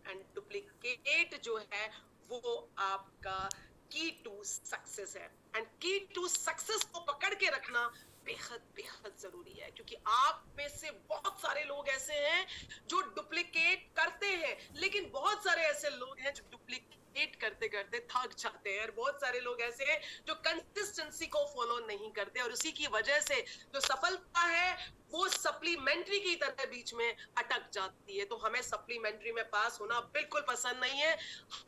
And duplicate जो है वो आपका की टू सक्सेस है। एंड की टू सक्सेस को पकड़ के रखना बेहद बेहद जरूरी है, क्योंकि आप में से बहुत सारे लोग ऐसे हैं जो डुप्लीकेट करते हैं, लेकिन बहुत सारे ऐसे लोग हैं जो डुप्लीकेट करते करते थक जाते हैं, और बहुत सारे लोग ऐसे हैं जो कंसिस्टेंसी को फॉलो नहीं करते, और उसी की वजह से जो सफलता है वो सप्लीमेंट्री की तरह बीच में अटक जाती है। तो हमें सप्लीमेंट्री में पास होना बिल्कुल पसंद नहीं है।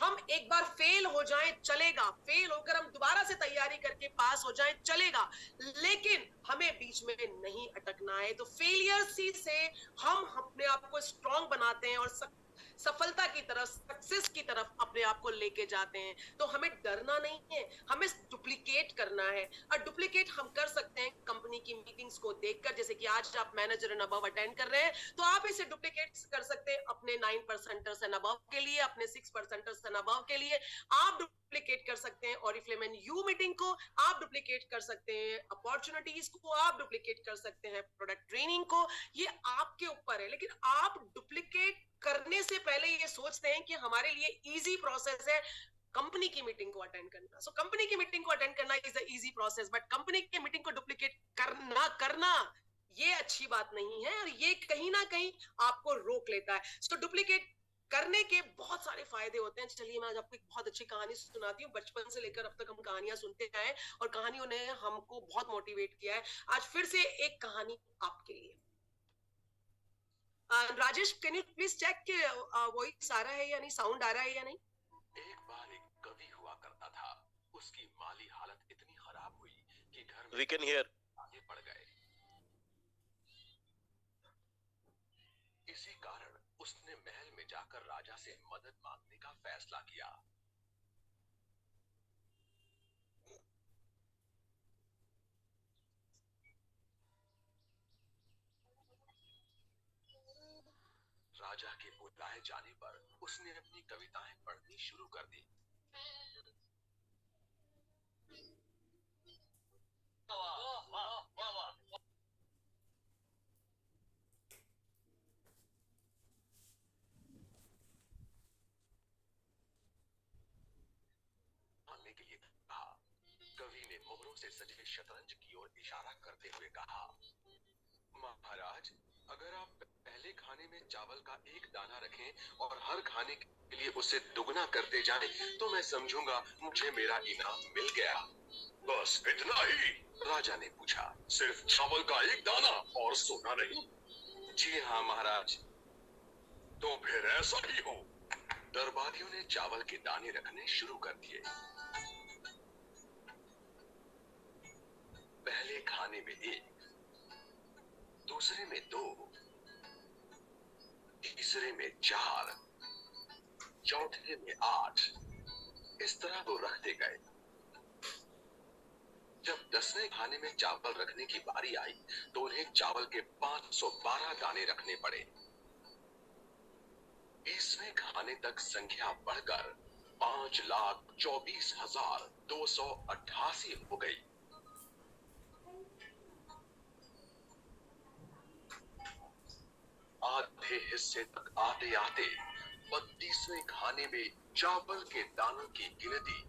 हम एक बार फेल हो जाएं चलेगा, फेल होकर हम दोबारा से तैयारी करके पास हो जाएं चलेगा, लेकिन हमें बीच में नहीं अटकना है। तो फेलियर से हम अपने आप को स्ट्रांग बनाते हैं और सफलता की तरफ, सक्सेस की तरफ अपने आप को लेके जाते हैं। तो हमें डरना नहीं है, हमें डुप्लीकेट करना है। और डुप्लीकेट हम कर सकते हैं कंपनी की मीटिंग्स को देखकर, जैसे कि आज आप मैनेजर एंड अबव अटेंड कर रहे हैं, तो आप इसे डुप्लीकेट कर सकते हैं अपने 9% एंड अबव के लिए, अपने 6% एंड अबव के लिए आप डुप्लीकेट कर सकते हैं। ऑरिफ्लेम यू मीटिंग को आप डुप्लीकेट कर सकते हैं, अपॉर्चुनिटीज को आप डुप्लीकेट कर सकते हैं, प्रोडक्ट ट्रेनिंग को, ये आपके ऊपर है। लेकिन आप डुप्लीकेट करने से पहले ये सोचते हैं कि हमारे लिए इजी प्रोसेस है कंपनी की मीटिंग को अटेंड करना। सो कंपनी की मीटिंग को अटेंड करना is the easy process, but company की मीटिंग को डुप्लीकेट करना ये अच्छी बात नहीं है, और ये कहीं ना कहीं आपको रोक लेता है। सो डुप्लीकेट करने के बहुत सारे फायदे होते हैं। चलिए मैं आज आपको एक बहुत अच्छी कहानी सुनाती हूँ। बचपन से लेकर अब तक हम कहानियां सुनते आए और कहानियों ने हमको बहुत मोटिवेट किया है। आज फिर से एक कहानी आपके लिए। Rajesh, can you please check कि वॉइस आ रहा है या नहीं, साउंड आ रहा है या नहीं? एक बार एक कवि हुआ करता था। उसकी माली हालत इतनी खराब हुई कि घर में We can hear. आगे पड़ गए। इसी कारण उसने महल में जाकर राजा से मदद मांगने का फैसला किया। राजा के बुलाए जाने पर उसने अपनी कविताएं पढ़नी शुरू कर दी। मांगने के लिए कहा। कवि ने मोहरों से सजे शतरंज की ओर इशारा करते हुए कहा, महाराज, अगर आप पहले खाने में चावल का एक दाना रखें और हर खाने के लिए उसे दुगना करते जाएं, तो मैं समझूंगा मुझे मेरा इनाम मिल गया। बस इतना ही? राजा ने पूछा। सिर्फ चावल का एक दाना और सोना नहीं? जी हाँ महाराज। तो फिर ऐसा ही हो। दरबारियों ने चावल के दाने रखने शुरू कर दिए। पहले खाने में एक, दूसरे में 2, तीसरे में 4, चौथे में 8। इस तरह वो रखते गए। जब 10वें खाने में चावल रखने की बारी आई तो उन्हें चावल के 512 दाने रखने पड़े। 20वें खाने तक संख्या बढ़कर 5,24,288 हो गई। आधे हिस्से तक आते आते 32वें खाने में चावल के दानों की गिनती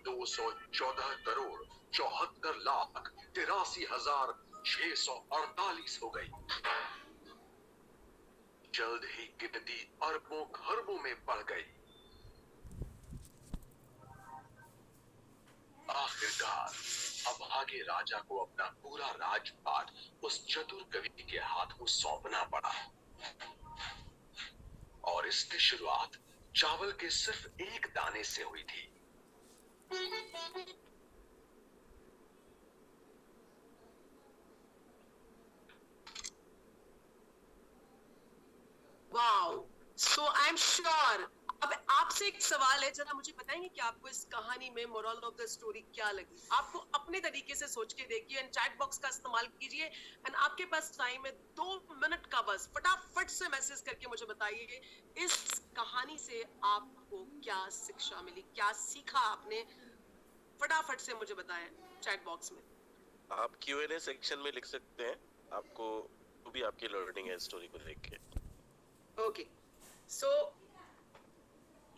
214,73,83,648 हो गई। जल्द ही गिनती अरबों खरबों में बढ़ गई। आखिरकार अभागे राजा को अपना पूरा राजपाट उस चतुर कवि के हाथों सौंपना पड़ा। और इसकी शुरुआत चावल के सिर्फ एक दाने से हुई थी। Wow, so I am sure. अब आपसे एक सवाल है, जरा मुझे बताएंगे कि आपको इस कहानी में मोरल ऑफ द स्टोरी क्या लगी? आपको अपने तरीके से सोच के देखिए एंड चैट बॉक्स का इस्तेमाल कीजिए। एंड आपके पास टाइम है 2 मिनट का, बस फटाफट से मैसेज करके मुझे बताइए इस कहानी से आपको क्या शिक्षा मिली, क्या सीखा आपने। फटाफट से मुझे बताएं चैट बॉक्स में। आप Q&A सेक्शन में लिख सकते हैं आपको जो भी आपकी लर्निंग है स्टोरी को देख के। ओके, सो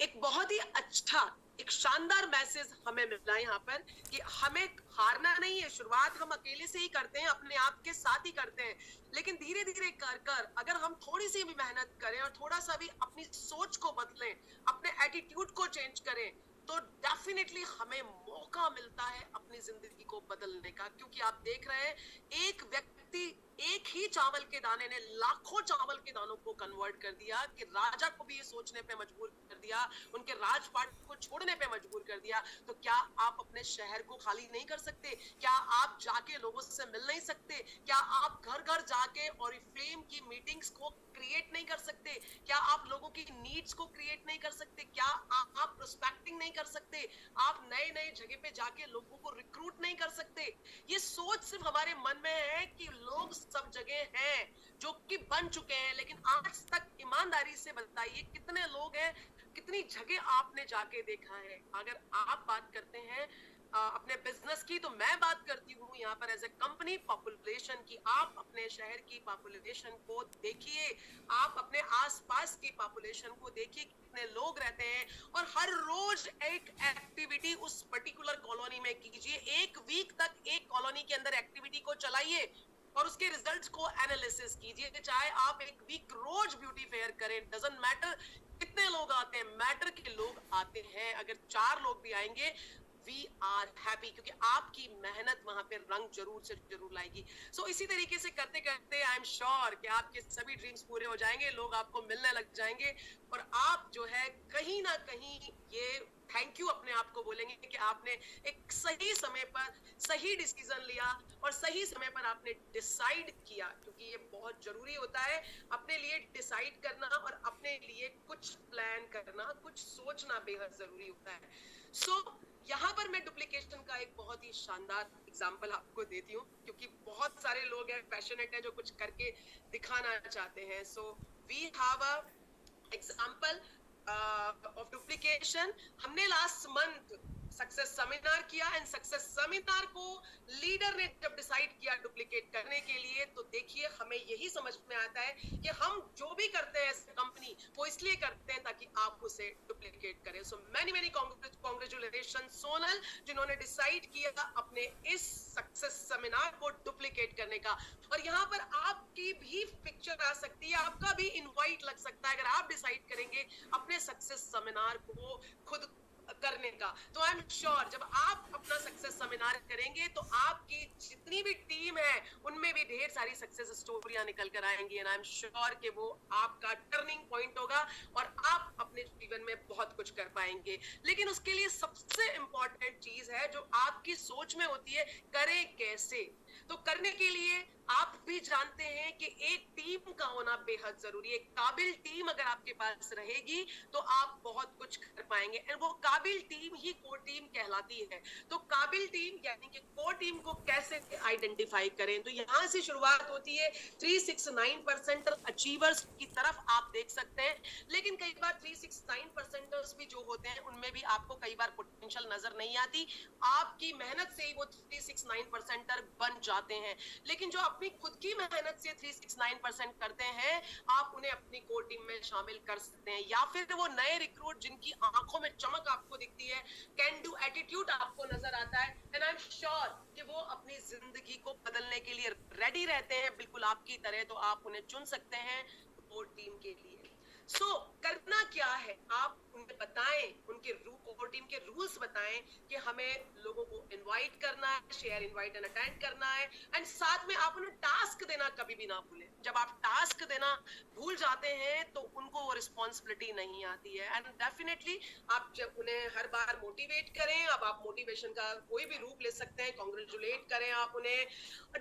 एक बहुत ही अच्छा, एक शानदार मैसेज हमें मिला यहाँ पर कि हमें हारना नहीं है। शुरुआत हम अकेले से ही करते हैं, अपने आप के साथ ही करते हैं, लेकिन धीरे धीरे कर कर अगर हम थोड़ी सी भी मेहनत करें और थोड़ा सा भी अपनी सोच को बदलें, अपने एटीट्यूड को चेंज करें, तो डेफिनेटली हमें मौका मिलता है अपनी जिंदगी को बदलने का। क्योंकि आप देख रहे हैं एक व्यक्ति, एक ही चावल के दाने ने लाखों चावल के दानों को कन्वर्ट कर दिया, कि राजा को भी ये सोचने पे मजबूर कर दिया, उनके राजपाट को छोड़ने पे मजबूर कर दिया। तो क्या आप अपने शहर को खाली नहीं कर सकते? क्या आप जाके लोगों से मिल नहीं सकते? क्या आप घर घर जाके ऑरिफ्लेम की मीटिंग्स को क्रिएट नहीं कर सकते? क्या आप लोगों की नीड्स को क्रिएट नहीं कर सकते? क्या आप प्रोस्पेक्टिंग नहीं कर सकते? आप नए नए जगह पे जाके लोगों को रिक्रूट नहीं कर सकते? ये सोच सिर्फ हमारे मन में है कि लोग सब जगह हैं जो कि बन चुके हैं, लेकिन आज तक ईमानदारी से बताइए कितने लोग हैं, कितनी जगह आपने जाके देखा है? अगर आप बात करते हैं अपने बिजनेस की, तो मैं बात करती हूँ यहाँ पर एज ए कंपनी पॉपुलेशन की। आप अपने शहर की पॉपुलेशन को देखिए, आप अपने आसपास की पॉपुलेशन को देखिए, कितने लोग रहते हैं, और हर रोज एक एक्टिविटी उस पर्टिकुलर कॉलोनी में कीजिए। एक वीक तक एक कॉलोनी के अंदर एक्टिविटी को चलाइए और उसके रिजल्ट्स को एनालिसिस कीजिए। चाहे आप एक वीक रोज ब्यूटी फेयर करें, डजंट मैटर कितने लोग आते हैं, मैटर के लोग आते हैं। अगर 4 लोग भी आएंगे, वी आर हैप्पी, क्योंकि आपकी मेहनत वहां पे रंग जरूर से जरूर लाएगी। सो इसी तरीके से करते करते आई एम श्योर कि आपके सभी ड्रीम्स पूरे हो जाएंगे, लोग आपको मिलने लग जाएंगे, और आप जो है कहीं ना कहीं ये थैंक यू अपने आप को बोलेंगे कि आपने एक सही समय पर सही डिसीजन लिया और सही समय पर आपने डिसाइड किया। क्योंकि ये बहुत जरूरी होता है अपने लिए डिसाइड करना, और अपने लिए कुछ प्लान करना, कुछ सोचना बेहद जरूरी होता है। सो यहाँ पर मैं डुप्लीकेशन का एक बहुत ही शानदार एग्जांपल आपको देती हूँ, क्योंकि बहुत सारे लोग हैं, पैशनेट हैं, जो कुछ करके दिखाना चाहते हैं। So we have a example of duplication. हमने लास्ट मंथ सक्सेस सेमिनार किया, एंड सक्सेस सेमिनार को लीडर ने जब डिसाइड किया डुप्लीकेट करने के लिए, तो देखिए हमें यही समझ में आता है कि हम जो भी करते हैं कंपनी, वो इसलिए करते हैं ताकि आप उसे डुप्लीकेट करें। So many many congratulation Sonal, जिन्होंने डिसाइड किया अपने इस सक्सेस सेमिनार को डुप्लीकेट करने का। और यहाँ पर आपकी भी पिक्चर आ सकती है, आपका भी इनवाइट लग सकता है, अगर आप डिसाइड करेंगे अपने सक्सेस सेमिनार को खुद करने का। तो आई एम श्योर जब आप अपना सक्सेस सेमिनार करेंगे, तो आपकी जितनी भी टीम है उनमें भी ढेर सारी सक्सेस स्टोरियां निकल कर आएंगी, एंड आई एम श्योर कि वो आपका टर्निंग पॉइंट होगा और आप अपने जीवन में बहुत कुछ कर पाएंगे। लेकिन उसके लिए सबसे इंपॉर्टेंट चीज है जो आपकी सोच में होती है, करें कैसे। तो करने के लिए आप भी जानते हैं कि एक टीम का होना बेहद जरूरी है। काबिल टीम अगर आपके पास रहेगी तो आप बहुत कुछ कर पाएंगे, और वो काबिल टीम ही कोर टीम कहलाती है। तो काबिल टीम यानी कि कोर टीम को कैसे आइडेंटिफाई करें, तो यहाँ से शुरुआत होती है 369% अचीवर्स की तरफ आप देख सकते हैं। लेकिन कई बार 369% भी जो होते हैं उनमें भी आपको कई बार पोटेंशियल नजर नहीं आती, आपकी मेहनत से ही वो 369% बन जाते हैं। लेकिन जो अपनी खुद की मेहनत से 369% करते हैं, आप उन्हें अपनी कोर टीम में शामिल कर सकते हैं। या फिर वो नए रिक्रूट जिनकी आंखों में चमक आपको दिखती है, कैन डू एटीट्यूड आपको नजर आता है, एंड आई एम श्योर कि वो अपनी जिंदगी को बदलने के लिए रेडी रहते हैं बिल्कुल आपकी तरह, तो आप उन्हें चुन सकते हैं कोर टीम के लिए। सो करना क्या है, आप उन्हें बताएं, उनके कोर टीम के रूल्स बताएं कि हमें लोगों को इनवाइट करना है, शेयर इनवाइट एंड अटेंड करना है, एंड साथ में आप उन्हें टास्क देना कभी भी ना भूलें। जब आप टास्क देना भूल जाते हैं तो उनको वो रिस्पॉन्सिबिलिटी नहीं आती है, एंड डेफिनेटली आप जब उन्हें हर बार मोटिवेट करें, अब आप मोटिवेशन का कोई भी रूप ले सकते हैं, कांग्रेचुलेट करें आप उन्हें।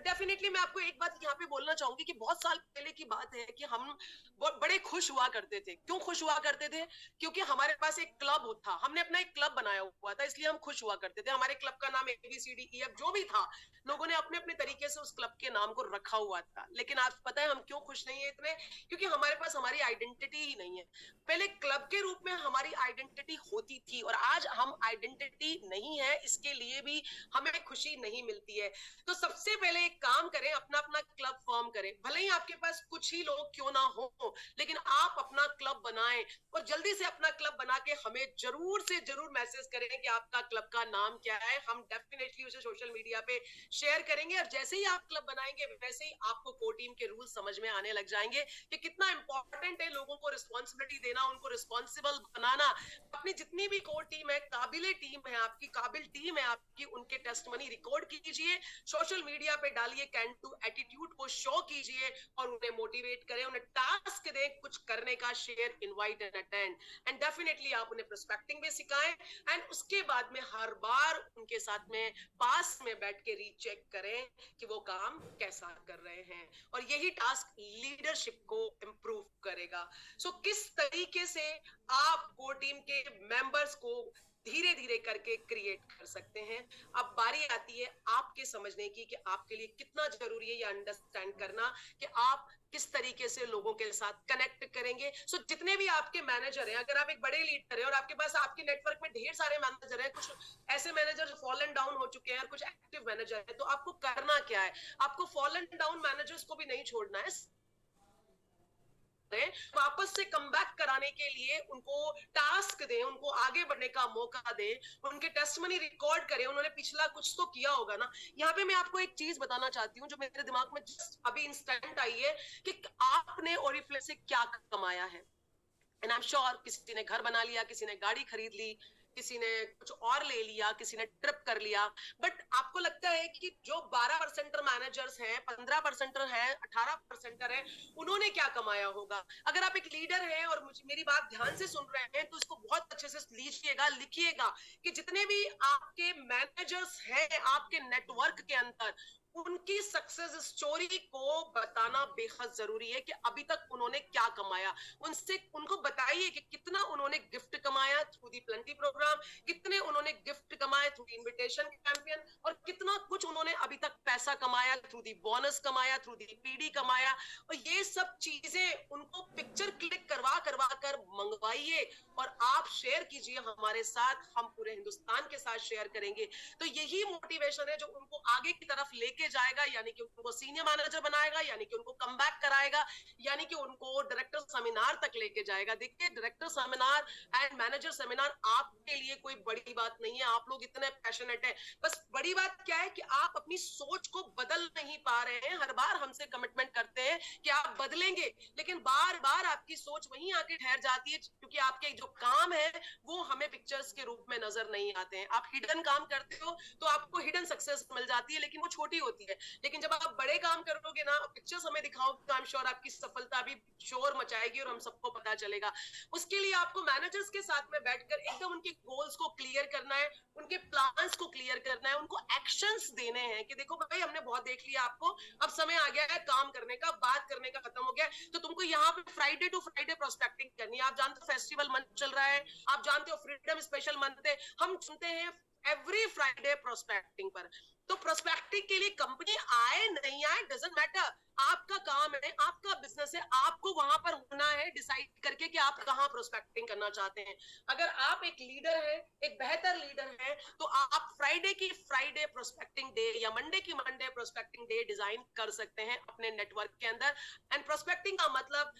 डेफिनेटली मैं आपको एक बात यहाँ पे बोलना चाहूंगी कि बहुत साल पहले की बात है कि हम बड़े खुश हुआ करते थे। क्यों खुश हुआ करते थे? क्योंकि हमारे पास एक क्लब था, हमने अपना एक क्लब बनाया हुआ था, इसलिए हम खुश हुआ करते थे। हमारे क्लब का नाम ABCDEF जो भी था, लोगों ने अपने अपने तरीके से उस क्लब के नाम को रखा हुआ था। लेकिन आज पता है हम क्यों खुश नहीं है इतने? क्योंकि हमारे पास हमारी आइडेंटिटी ही नहीं है। पहले क्लब के रूप में हमारी आइडेंटिटी होती थी, और आज हम आइडेंटिटी नहीं है, इसके लिए भी हमें खुशी नहीं मिलती है। तो सबसे पहले एक काम करें, अपना अपना क्लब फॉर्म करें। भले ही आपके पास कुछ ही लोग क्यों ना हो, लेकिन आप अपना क्लब बनाएं, और जल्दी से अपना क्लब बना के हमें जरूर से जरूर मैसेज करें कि आपका क्लब का नाम क्या है। हम डेफिनेटली उसे सोशल मीडिया पे शेयर करेंगे और जैसे ही आप क्लब बनाएंगे वैसे ही आपको कोर टीम के रूल समझ में आने लग जाएंगे कि कितना इंपॉर्टेंट है लोगों को रिस्पॉन्सिबिलिटी देना, उनको रिस्पॉन्सिबल बनाना। अपनी जितनी भी कोर टीम है, काबिल टीम है आपकी, काबिल टीम है आपकी, उनके टेस्टमनी रिकॉर्ड कीजिए, सोशल मीडिया पे डालिए, कैन डू एटीट्यूड को शो कीजिए और उन्हें मोटिवेट करें, उन्हें टास्क दें कुछ करने का, share, invite and attend. And definitely आप उन्हें प्रोस्पेक्टिंग भी सिखाएं एंड उसके बाद में हर बार उनके साथ में पास में बैठ के रीचेक करें कि वो काम कैसा कर रहे हैं और यही टास्क लीडरशिप को इंप्रूव करेगा। सो किस तरीके से आप कोर टीम के मेंबर्स को धीरे धीरे करके क्रिएट कर सकते हैं। अब बारी आती है आपके समझने की कि आपके लिए कितना जरूरी है ये अंडरस्टैंड करना कि आप किस तरीके से लोगों के साथ कनेक्ट करेंगे। सो जितने भी आपके मैनेजर हैं, अगर आप एक बड़े लीडर हैं और आपके पास आपके नेटवर्क में ढेर सारे मैनेजर हैं, कुछ ऐसे मैनेजर फॉलन डाउन हो चुके हैं और कुछ एक्टिव मैनेजर हैं, तो आपको करना क्या है? आपको फॉलन डाउन मैनेजर्स को भी नहीं छोड़ना है, वापस से कम बैक कराने के लिए उनको टास्क दें, उनको आगे बढ़ने का मौका दें, उनके टेस्टमनी रिकॉर्ड करें, उन्होंने पिछला कुछ तो किया होगा ना। यहाँ पे मैं आपको एक चीज बताना चाहती हूँ जो मेरे दिमाग में जस्ट अभी इंस्टेंट आई है कि आपने ओरिफ्लेम से क्या कमाया है। एंड आई एम श्योर किसी ने घर बना लिया, किसी ने गाड़ी खरीद ली, किसी ने कुछ और ले लिया, किसी ने ट्रिप कर लिया, बट आपको लगता है कि जो 12% मैनेजर्स हैं, 15% हैं, 18% हैं, उन्होंने क्या कमाया होगा? अगर आप एक लीडर हैं और मुझे मेरी बात ध्यान से सुन रहे हैं तो इसको बहुत अच्छे से लीजिएगा, लिखिएगा कि जितने भी आपके मैनेजर्स हैं आपके नेटवर्क के अंदर, उनकी सक्सेस स्टोरी को बताना बेहद जरूरी है कि अभी तक उन्होंने क्या कमाया। उनसे उनको बताइए कि कितना उन्होंने गिफ्ट कमाया थ्रू दी प्लेंटी प्रोग्राम, कितने उन्होंने गिफ्ट कमाए थ्रू दी इनविटेशन कैंपेन, और कितना कुछ उन्होंने अभी तक पैसा कमाया थ्रू दी बोनस कमाया, थ्रू दी पीडी कमाया। और ये सब चीजें उनको पिक्चर क्लिक करवा करवा कर मंगवाइए और आप शेयर कीजिए हमारे साथ, हम पूरे हिंदुस्तान के साथ शेयर करेंगे। तो यही मोटिवेशन है जो उनको आगे की तरफ लेके जाएगा, यानी कि उनको सीनियर मैनेजर बनाएगा, यानी कि उनको कम बैक कराएगा, यानी कि उनको डायरेक्टर सेमिनार तक लेके जाएगा। देखिए, director seminar and manager seminar आपके लिए कोई बड़ी बात नहीं है, आप लोग इतने पैशनेट हैं। बस बड़ी बात क्या है कि आप अपनी सोच को बदल नहीं पा रहे हैं। हर बार हमसे कमिटमेंट करते हैं कि आप बदलेंगे, लेकिन बार बार आपकी सोच वहीं आके ठहर जाती है क्योंकि आपके जो काम है वो हमें पिक्चर्स के रूप में नजर नहीं आते हैं। आप हिडन काम करते हो तो आपको हिडन सक्सेस मिल जाती है, लेकिन वो छोटी होती है। लेकिन जब आप बड़े काम करोगे ना, पिक्चर्स हमें दिखाओगे, तो आई एम श्योर आपकी सफलता भी शोर मचाएगी और हम सबको पता चलेगा। उसके लिए आपको मैनेजर्स के साथ में बैठकर एकदम उनके गोल्स को क्लियर करना है, उनके प्लान्स को क्लियर करना है, उनको एक्शंस देने हैं कि देखो भाई, हमने बहुत देख लिया आपको, अब समय आ गया है काम करने का, बात करने का खत्म हो गया है, तो तुमको यहाँ पे फ्राइडे टू फ्राइडे प्रोस्पेक्टिंग करनी है। आप जानते हो फेस्टिवल मंथ चल रहा है, आप जानते हो फ्रीडम स्पेशल मंथ है, हम सुनते हैं एवरी फ्राइडे प्रोस्पेक्टिंग पर। तो प्रोस्पेक्टिंग के लिए कंपनी आए नहीं आए डजंट मैटर, आपका काम है, आपका बिजनेस है, आपको वहां पर होना है डिसाइड करके कि आप कहां प्रोस्पेक्टिंग करना चाहते हैं। अगर आप एक लीडर है, एक बेहतर लीडर है, तो आप फ्राइडे की फ्राइडे प्रोस्पेक्टिंग डे या मंडे की मंडे प्रोस्पेक्टिंग डे डिजाइन कर सकते हैं अपने नेटवर्क के अंदर। एंड प्रोस्पेक्टिंग का मतलब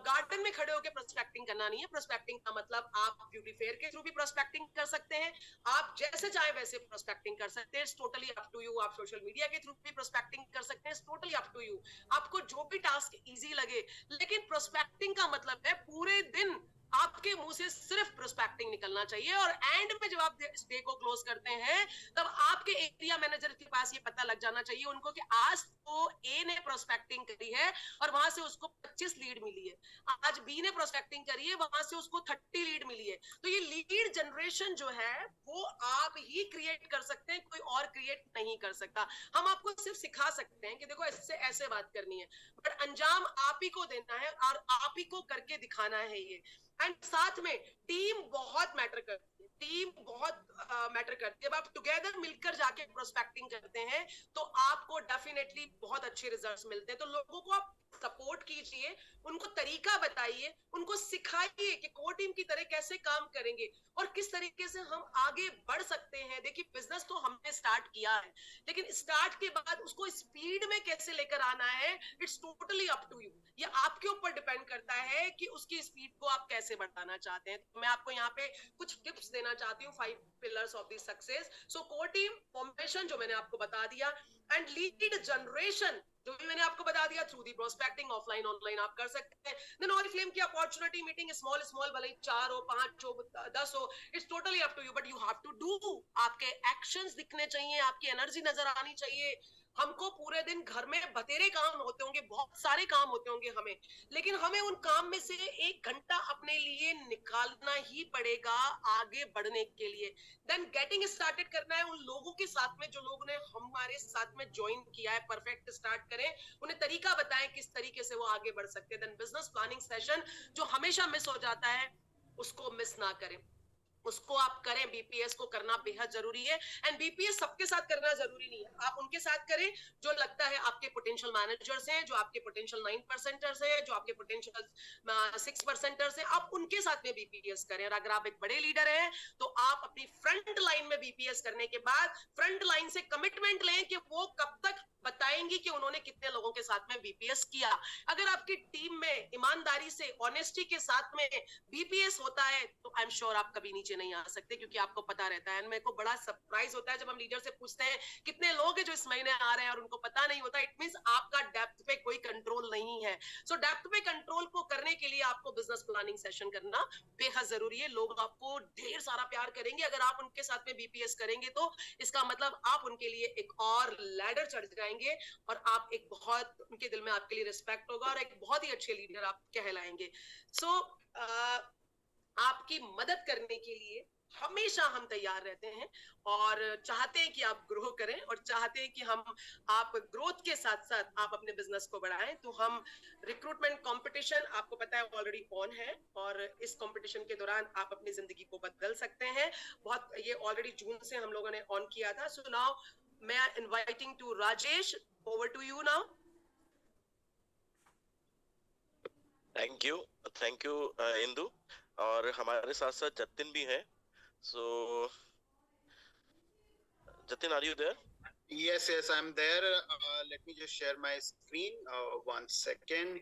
गार्डन में खड़े होकर प्रोस्पेक्टिंग करना नहीं है। प्रोस्पेक्टिंग का मतलब आप ब्यूटी फेयर के थ्रू भी प्रोस्पेक्टिंग कर सकते हैं, आप जैसे चाहे वैसे प्रोस्पेक्टिंग कर सकते हैं, टोटली अप टू यू। आप सोशल मीडिया के थ्रू भी प्रोस्पेक्टिंग कर सकते हैं, टोटली अप टू यू, आपको जो भी टास्क इजी लगे। लेकिन प्रोस्पेक्टिंग का मतलब है पूरे दिन आपके मुंह से सिर्फ प्रोस्पेक्टिंग निकलना चाहिए, और एंड में जब आप इस डे को क्लोज करते हैं तब आपके एरिया मैनेजर के पास ये पता लग जाना चाहिए उनको कि आज तो ए ने प्रोस्पेक्टिंग करी है और वहां से उसको 25 लीड मिली है, आज बी ने प्रोस्पेक्टिंग करी है, वहां से उसको 30 लीड मिली है। तो ये लीड जनरेशन जो है वो आप ही क्रिएट कर सकते हैं, कोई और क्रिएट नहीं कर सकता। हम आपको सिर्फ सिखा सकते हैं कि देखो ऐसे ऐसे बात करनी है, बट अंजाम आप ही को देना है और आप ही को करके दिखाना है ये। एंड साथ में टीम बहुत मैटर करती है, टीम बहुत मैटर करती है। जब आप टुगेदर मिलकर जाके प्रोस्पेक्टिंग करते हैं तो आपको डेफिनेटली बहुत अच्छे रिजल्ट्स मिलते हैं। तो लोगों को आप सपोर्ट कीजिए, उनको तरीका बताइए, उनको सिखाइए कि कोर टीम की तरह कैसे काम करेंगे और किस तरीके से हम आगे बढ़ सकते हैं। देखिए बिजनेस तो हमने स्टार्ट किया है, लेकिन स्टार्ट के बाद उसको स्पीड में कैसे लेकर आना है, it's totally up to you. ये आपके ऊपर डिपेंड करता है कि उसकी स्पीड को आप कैसे बढ़ाना चाहते हैं। तो मैं आपको यहाँ पे कुछ टिप्स देना चाहती हूँ, 5 pillars of the success. So core team formation जो मैंने आपको बता दिया, एंड लीड जनरेशन जो भी मैंने आपको बता दिया, through the prospecting, offline online आप कर सकते हैं। देन ऑरिफ्लेम की अपॉर्चुनिटी मीटिंग, स्मॉल स्मॉल, भले 4 हो, 5 हो, 10 हो, it's totally up to you, but you have to do. आपके एक्शंस दिखने चाहिए, आपकी एनर्जी नजर आनी चाहिए। हमको पूरे दिन घर में बतेरे काम होते होंगे, बहुत सारे काम होते होंगे हमें, लेकिन हमें उन काम में से 1 घंटा अपने लिए निकालना ही पड़ेगा आगे बढ़ने के लिए। देन गेटिंग स्टार्टेड करना है उन लोगों के साथ में जो लोगों ने हमारे साथ में ज्वाइन किया है। परफेक्ट स्टार्ट करें, उन्हें तरीका बताएं किस तरीके से वो आगे बढ़ सकते हैं। देन बिजनेस प्लानिंग सेशन जो हमेशा मिस हो जाता है, उसको मिस ना करें, उसको आप करें। बीपीएस को करना बेहद जरूरी है, एंड बीपीएस सबके साथ करना जरूरी नहीं है। आप उनके साथ करें जो लगता है आपके पोटेंशियल मैनेजर्स हैं, जो आपके पोटेंशियल 9%ers हैं, जो आपके पोटेंशियल 6%ers हैं, आप उनके साथ में बीपीएस करें। और अगर आप एक बड़े लीडर हैं तो आप अपनी फ्रंट लाइन में बीपीएस करने के बाद फ्रंट लाइन से कमिटमेंट लें कि वो कब तक बताएंगी कि उन्होंने कितने लोगों के साथ में बीपीएस किया। अगर आपकी टीम में ईमानदारी से, ऑनेस्टी के साथ में बीपीएस होता है तो आई एम श्योर आप कभी नीचे नहीं आ सकते, क्योंकि आपको पता रहता है। मेरे को बड़ा सरप्राइज होता है जब हम लीडर से पूछते हैं कितने लोग हैं जो इस महीने आ रहे हैं और उनको पता नहीं होता। इट मींस आपका डेप्थ पे कोई कंट्रोल नहीं है। सो डेप्थ पे कंट्रोल को करने के लिए आपको बिजनेस प्लानिंग सेशन करना बेहद जरूरी है। लोग आपको ढेर सारा प्यार करेंगे अगर आप उनके साथ में बीपीएस करेंगे, तो इसका मतलब आप उनके लिए एक और लैडर चढ़ जाएंगे और आप एक बहुत, उनके दिल में आपके लिए रिस्पेक्ट होगा और एक बहुत ही अच्छे लीडर आप कहलाएंगे। सो आपकी मदद करने के लिए हमेशा हम तैयार रहते हैं और चाहते हैं कि आप ग्रो करें और चाहते हैं कि हम आप ग्रोथ के साथ साथ आप अपने बिजनेस को बढ़ाएं। तो हम रिक्रूटमेंट कंपटीशन, आपको पता है ऑलरेडी ऑन है, और इस कंपटीशन के दौरान आप अपनी जिंदगी को बदल सकते हैं। बहुत, ये ऑलरेडी जून से हम लोगों ने ऑन किया था। सो नाउ मैं inviting to Rajesh, over to you now. Thank you Indu. और हमारे साथ साथ जतिन भी है। So Jatin, are you there? Yes, I'm there. Let me just share my screen. 1 second.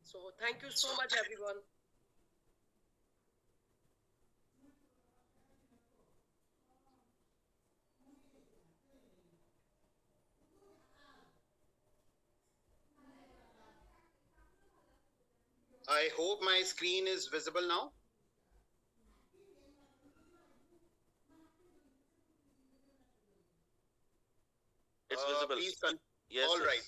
So thank you so much, everyone. I hope my screen is visible now. It's visible. Please Yes. All right.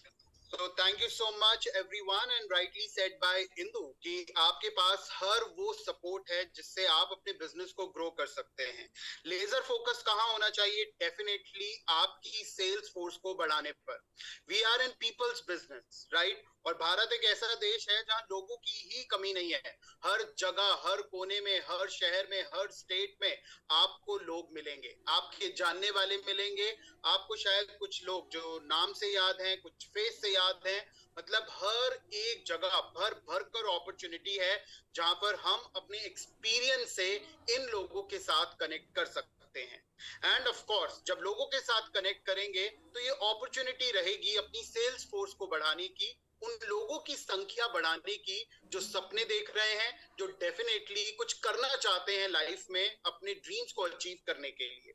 So thank you so much everyone, and rightly said by Indu कि आपके पास हर वो support है जिससे आप अपने business को grow कर सकते हैं। लेजर फोकस कहाँ होना चाहिए? डेफिनेटली आपकी सेल्स फोर्स को बढ़ाने पर। We are in people's business, right? और भारत एक ऐसा देश है जहाँ लोगों की ही कमी नहीं है। हर जगह, हर कोने में, हर शहर में, हर स्टेट में आपको लोग मिलेंगे, आपके जानने वाले मिलेंगे। आपको शायद कुछ लोग जो नाम से याद हैं, कुछ फेस से याद हैं। मतलब हर एक जगह भर भर कर अपॉर्चुनिटी है जहां पर हम अपने एक्सपीरियंस से इन लोगों के साथ कनेक्ट कर सकते हैं। एंड ऑफ कोर्स जब लोगों के साथ कनेक्ट करेंगे तो ये अपॉर्चुनिटी रहेगी अपनी सेल्स फोर्स को बढ़ाने की, उन लोगों की संख्या बढ़ाने की जो सपने देख रहे हैं, जो डेफिनेटली कुछ करना चाहते हैं लाइफ में अपने ड्रीम्स को अचीव करने के लिए।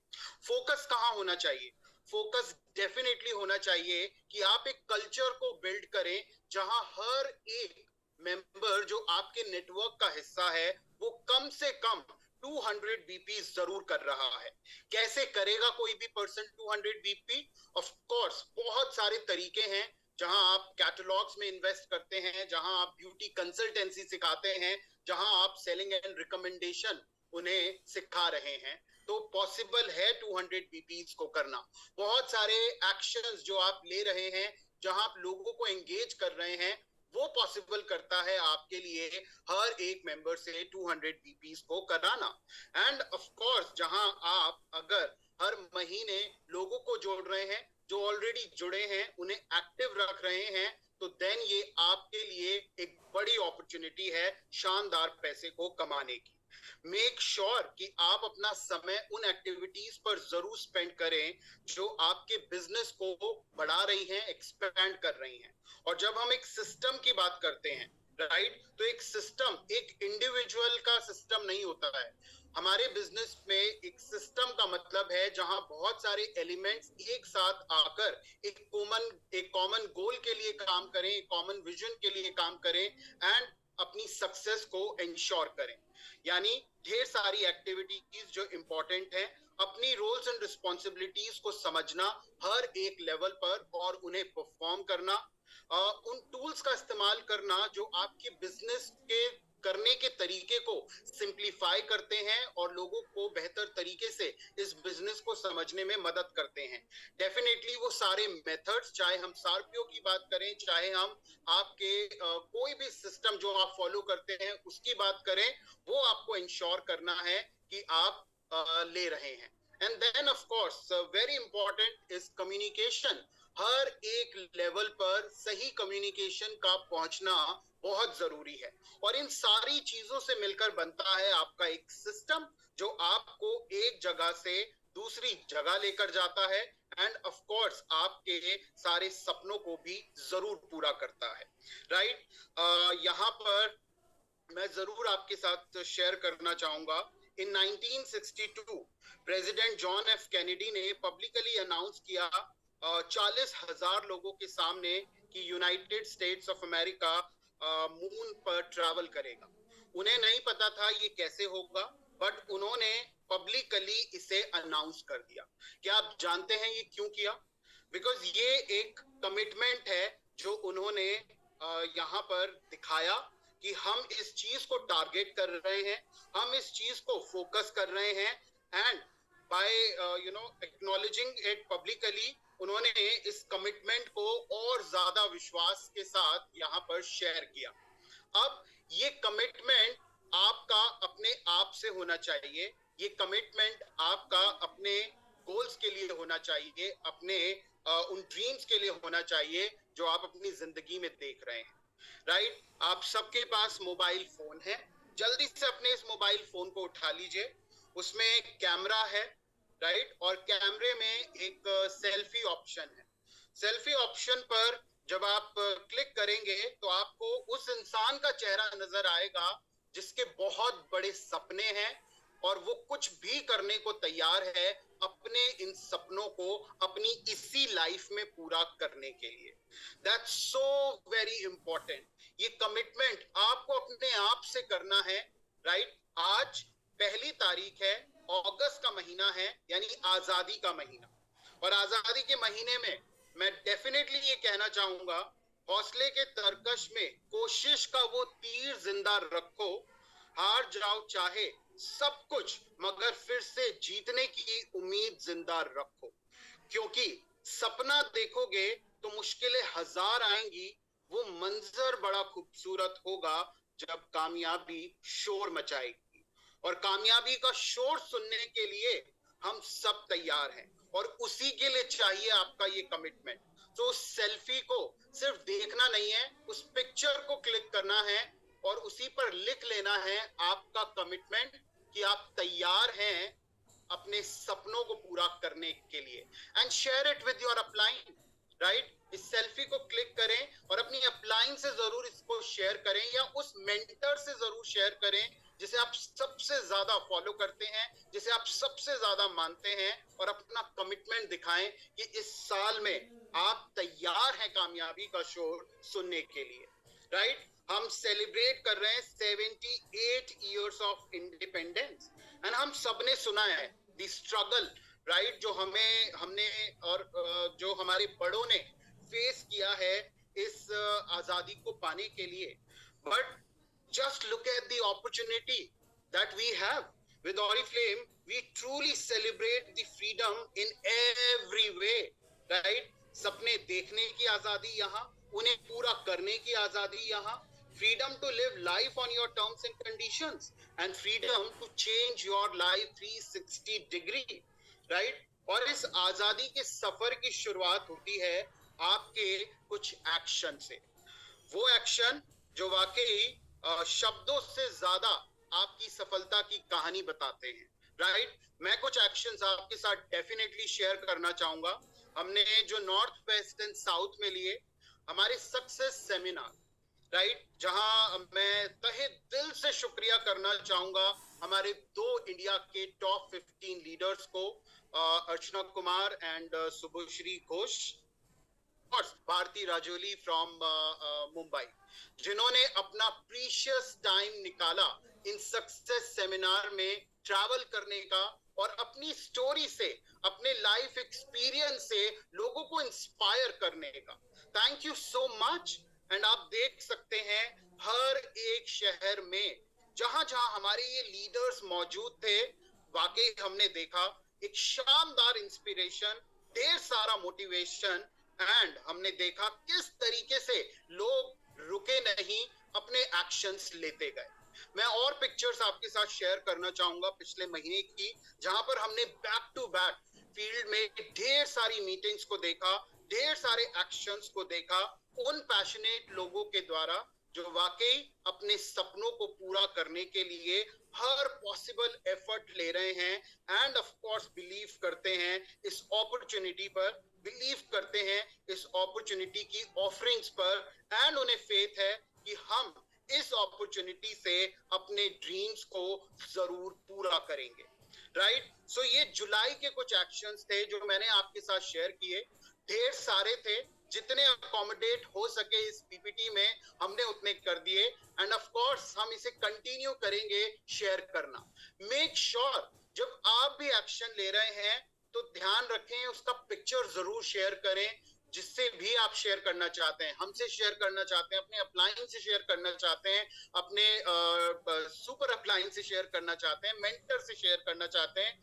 फोकस कहाँ होना चाहिए? फोकस डेफिनेटली होना चाहिए कि आप एक कल्चर को बिल्ड करें जहां हर एक मेंबर जो आपके नेटवर्क का हिस्सा है वो कम से कम 200 बीपी जरूर कर रहा है। कैसे करेगा कोई भी पर्सन 200 बीपी? ऑफ कोर्स बहुत सारे तरीके हैं, जहां आप कैटलॉग्स में इन्वेस्ट करते हैं, जहां आप ब्यूटी कंसल्टेंसी सिखाते हैं, जहां आप सेलिंग एंड रिकमेंडेशन उन्हें सिखा रहे हैं। तो पॉसिबल है 200 बीपीज को करना। बहुत सारे एक्शंस जो आप ले रहे हैं, जहां आप लोगों को एंगेज कर रहे हैं, वो पॉसिबल करता है आपके लिए हर एक मेंबर से 200 बीपीस को कराना। एंड ऑफ कोर्स जहां आप अगर हर महीने लोगों को जोड़ रहे हैं, जो ऑलरेडी जुड़े हैं उन्हें एक्टिव रख रहे हैं, तो देन ये आपके लिए एक बड़ी अपॉर्चुनिटी है शानदार पैसे को कमाने की। मेक श्योर कि आप अपना समय उन एक्टिविटीज पर जरूर स्पेंड करें जो आपके बिजनेस को बढ़ा रही हैं, एक्सपेंड कर रही हैं। और जब हम एक सिस्टम की बात करते हैं, राइट, तो एक सिस्टम एक इंडिविजुअल का सिस्टम नहीं होता है। हमारे बिजनेस में एक सिस्टम का मतलब है जहां बहुत सारे एलिमेंट्स एक साथ आकर एक कॉमन गोल के लिए काम करें, एक कॉमन विजन के लिए काम करें एंड अपनी सक्सेस को इंश्योर करें। यानी ढेर सारी एक्टिविटीज जो इंपॉर्टेंट है, अपनी रोल्स एंड रिस्पॉन्सिबिलिटीज को समझना हर एक लेवल पर और उन्हें परफॉर्म करना, उन टूल्स का इस्तेमाल करना जो आपके बिजनेस के करने के तरीके को सिंप्लीफाई करते हैं और लोगों को बेहतर तरीके से इस बिजनेस को समझने में मदद करते हैं। डेफिनेटली वो सारे मेथड्स, चाहे हम सार्पियो की बात करें, चाहे हम आपके कोई भी सिस्टम जो आप फॉलो करते हैं उसकी बात करें, वो आपको इंश्योर करना है कि आप ले रहे हैं। And then of course very important is communication. हर एक लेवल पर सही कम्युनिकेशन का पहुंचना बहुत जरूरी है और इन सारी चीजों से मिलकर बनता है आपका एक सिस्टम जो आपको एक जगह से दूसरी जगह लेकर जाता है एंड ऑफ कोर्स आपके सारे सपनों को भी जरूर पूरा करता है। राइट, यहाँ पर मैं जरूर आपके साथ शेयर करना चाहूंगा। इन 1962 प्रेसिडेंट जॉन एफ कैनेडी ने पब्लिकली अनाउंस किया 40,000 लोगों के सामने कि United states of America moon पर ट्रैवल करेगा। उन्हें नहीं पता था ये कैसे होगा, बट उन्होंने पब्लिकली इसे अनाउंस कर दिया। क्या आप जानते हैं ये क्यों किया? बिकॉज ये एक कमिटमेंट है जो उन्होंने यहाँ पर दिखाया कि हम इस चीज को टारगेट कर रहे हैं, हम इस चीज को फोकस कर रहे हैं and by acknowledging it publicly उन्होंने इस कमिटमेंट को और ज्यादा विश्वास के साथ यहाँ पर शेयर किया। अब ये कमिटमेंट आपका अपने आप से होना चाहिए, ये कमिटमेंट आपका अपने गोल्स के लिए होना चाहिए, अपने उन ड्रीम्स के लिए होना चाहिए जो आप अपनी जिंदगी में देख रहे हैं। राइट, आप सबके पास मोबाइल फोन है, जल्दी से अपने इस मोबाइल फोन को उठा लीजिए, उसमें कैमरा है, राइट, और कैमरे में एक सेल्फी ऑप्शन है। सेल्फी ऑप्शन पर जब आप क्लिक करेंगे तो आपको उस इंसान का चेहरा नजर आएगा जिसके बहुत बड़े सपने हैं और वो कुछ भी करने को तैयार है अपने इन सपनों को अपनी इसी लाइफ में पूरा करने के लिए। That's so very important. ये कमिटमेंट आपको अपने आप से करना है। राइट, आज 1 तारीख है, अगस्त का महीना है, यानी आजादी का महीना, और आजादी के महीने में मैं डेफिनेटली ये कहना चाहूंगा, हौसले के तरकश में कोशिश का वो तीर जिंदा रखो। हार जाओ चाहे सब कुछ, मगर फिर से जीतने की उम्मीद जिंदा रखो, क्योंकि सपना देखोगे तो मुश्किलें 1000 आएंगी, वो मंजर बड़ा खूबसूरत होगा जब कामयाबी शोर मचाएगी। और कामयाबी का शोर सुनने के लिए हम सब तैयार हैं और उसी के लिए चाहिए आपका ये कमिटमेंट। तो उस सेल्फी को सिर्फ देखना नहीं है, उस पिक्चर को क्लिक करना है और उसी पर लिख लेना है आपका कमिटमेंट कि आप तैयार हैं अपने सपनों को पूरा करने के लिए। And share it with your upline. Right, इस सेल्फी को क्लिक करें और अपनी अपलाइन से जरूर इसको शेयर करें या उस मेंटर से जरूर शेयर करें जिसे आप सबसे ज्यादा फॉलो करते हैं, जिसे आप सबसे ज्यादा मानते हैं, और अपना कमिटमेंट दिखाएं कि इस साल में आप तैयार हैं कामयाबी का शोर सुनने के लिए। राइट, हम सेलिब्रेट कर रहे हैं 78 इयर्स ऑफ इंडिपेंडेंस एंड हम सबने सुना है द स्ट्रगल, राइट, जो हमने और जो हमारे बड़ों ने फेस किया है इस आजादी को पाने के लिए। But just look at the opportunity that we have with Oriflame. We truly celebrate the freedom in every way, right? सपने देखने की आजादी यहाँ, उन्हें पूरा करने की आजादी यहाँ, freedom to live life on your terms and conditions, and freedom to change your life 360 degree, right? और इस आजादी के सफर की शुरुआत होती है आपके कुछ एक्शन से, वो एक्शन जो वाकई शब्दों से ज्यादा आपकी सफलता की कहानी बताते हैं, राइट? मैं कुछ एक्शंस आपके साथ डेफिनेटली शेयर करना चाहूंगा। हमने जो नॉर्थ वेस्ट एंड साउथ में लिए हमारे सक्सेस सेमिनार, राइट, जहां मैं तहे दिल से शुक्रिया करना चाहूंगा हमारे 2 इंडिया के टॉप 15 लीडर्स को, अर्चना कुमार एंड सुभश्री घोष और भारती राजोली फ्रॉम मुंबई, जिन्होंने अपना प्रीशियस टाइम निकाला इन सक्सेस सेमिनार में ट्रैवल करने का और अपनी स्टोरी से, अपने लाइफ एक्सपीरियंस से लोगों को इंस्पायर करने का। Thank you so much. And आप देख सकते हैं हर एक शहर में जहां जहां हमारे ये लीडर्स मौजूद थे, वाकई हमने देखा एक शानदार इंस्पिरेशन, ढेर सारा मोटिवेशन, एंड हमने देखा किस तरीके से लोग रुके नहीं, अपने एक्शंस लेते गए। मैं और पिक्चर्स आपके साथ शेयर करना चाहूंगा पिछले महीने की, जहां पर हमने बैक टू बैक फील्ड में ढेर सारी मीटिंग्स को देखा, ढेर सारे एक्शंस को देखा उन पैशनेट लोगों के द्वारा जो वाकई अपने सपनों को पूरा करने के लिए हर पॉसिबल एफर्ट ले रहे हैं एंड ऑफ कोर्स बिलीव करते हैं इस अपॉर्चुनिटी पर, बिलीव करते हैं इस अपॉर्चुनिटी की ऑफरिंग्स पर, एंड उन्हें फेथ है कि हम इस अपॉर्चुनिटी से अपने ड्रीम्स को जरूर पूरा करेंगे, राइट? सो ये जुलाई के कुछ एक्शंस थे जो मैंने आपके साथ शेयर किए, ढेर सारे थे, जितने अकोमोडेट हो सके इस पीपीटी में हमने उतने कर दिए, एंड ऑफ कोर्स हम इसे कंटिन्यू करेंगे शेयर करना। मेक श्योर जब आप भी एक्शन ले रहे हैं तो ध्यान रखें उसका पिक्चर जरूर शेयर करें, जिससे भी आप शेयर करना चाहते हैं, हमसे शेयर करना चाहते हैं, अपने अपलाइन से शेयर करना चाहते हैं, अपने सुपर अपलाइन से शेयर करना चाहते हैं, मेंटर से शेयर करना चाहते हैं,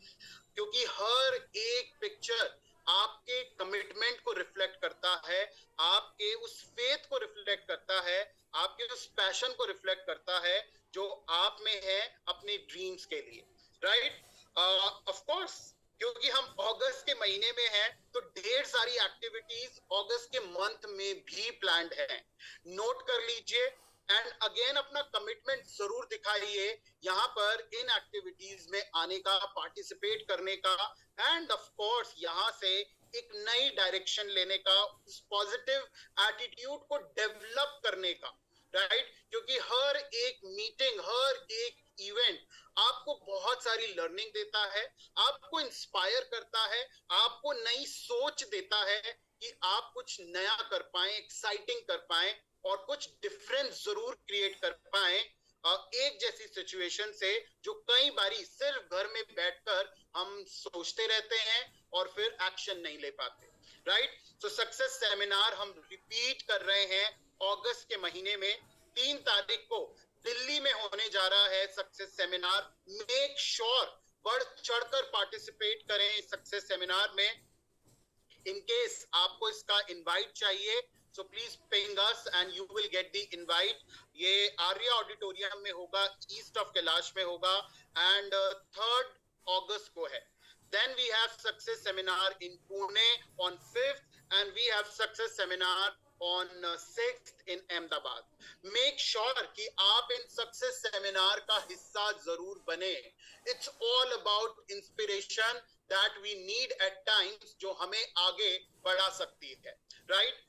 क्योंकि हर एक पिक्चर आपके कमिटमेंट को रिफ्लेक्ट करता है, आपके उस फेथ को रिफ्लेक्ट करता है, आपके उस पैशन को रिफ्लेक्ट करता है जो आप में है अपने ड्रीम्स के लिए, राइट? ऑफ कोर्स क्योंकि हम अगस्त के महीने में हैं तो ढेर सारी एक्टिविटीज अगस्त के मंथ में भी प्लान्ड है, नोट कर लीजिए एंड अगेन अपना कमिटमेंट जरूर दिखाइए यहाँ पर इन एक्टिविटीज में आने का, पार्टिसिपेट करने का, एंड ऑफ कोर्स यहाँ से एक नई डायरेक्शन लेने का, उस पॉजिटिव एटीट्यूड को डेवलप करने का, राइट? क्योंकि हर एक मीटिंग, हर एक इवेंट आपको बहुत सारी लर्निंग देता है, आपको इंस्पायर करता है, आपको नई सोच देता है कि आप कुछ नया कर पाएं, एक्साइटिंग कर पाएं और कुछ डिफरेंस जरूर क्रिएट कर पाएं एक जैसी सिचुएशन से जो कई बारी सिर्फ घर में बैठकर हम सोचते रहते हैं और फिर एक्शन नहीं ले पाते, राइट? तो सक्सेस सेमिनार हम रिपीट कर रहे हैं अगस्त के महीने में, 3 तारीख को दिल्ली में होने जा रहा है सक्सेस सेमिनार। मेक श्योर बढ़ चढ़कर पार्टिसिपेट करें इस सक्सेस सेमिनार में। इन केस आपको इसका इनवाइट चाहिए so please ping us and you will get the invite. ये आर्या ऑडिटोरियम में होगा, ईस्ट ऑफ कैलाश में होगा, एंड 3rd अगस्त को है। Then we have success seminar in Pune on 5th and we have success seminar on 6th in Ahmedabad. Make sure कि आप इन success seminar का हिस्सा जरूर बने। It's all about inspiration that we need at times जो हमें आगे बढ़ा सकती है, right?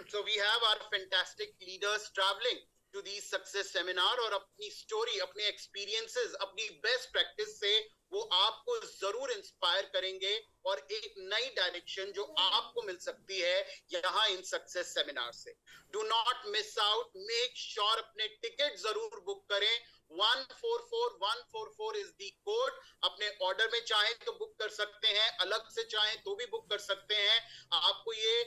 So we have our fantastic leaders traveling to these success seminar और अपनी story, अपने experiences, अपनी best practice से वो आपको जरूर इंस्पायर करेंगे और एक नई डायरेक्शन जो आपको मिल सकती है यहाँ इन सक्सेस सेमिनार से। Do not miss out, make sure अपने टिकट जरूर बुक करें। 144 इज द कोड। अपने ऑर्डर में चाहें तो बुक कर सकते हैं, अलग से चाहें तो भी बुक कर सकते हैं। आपको ये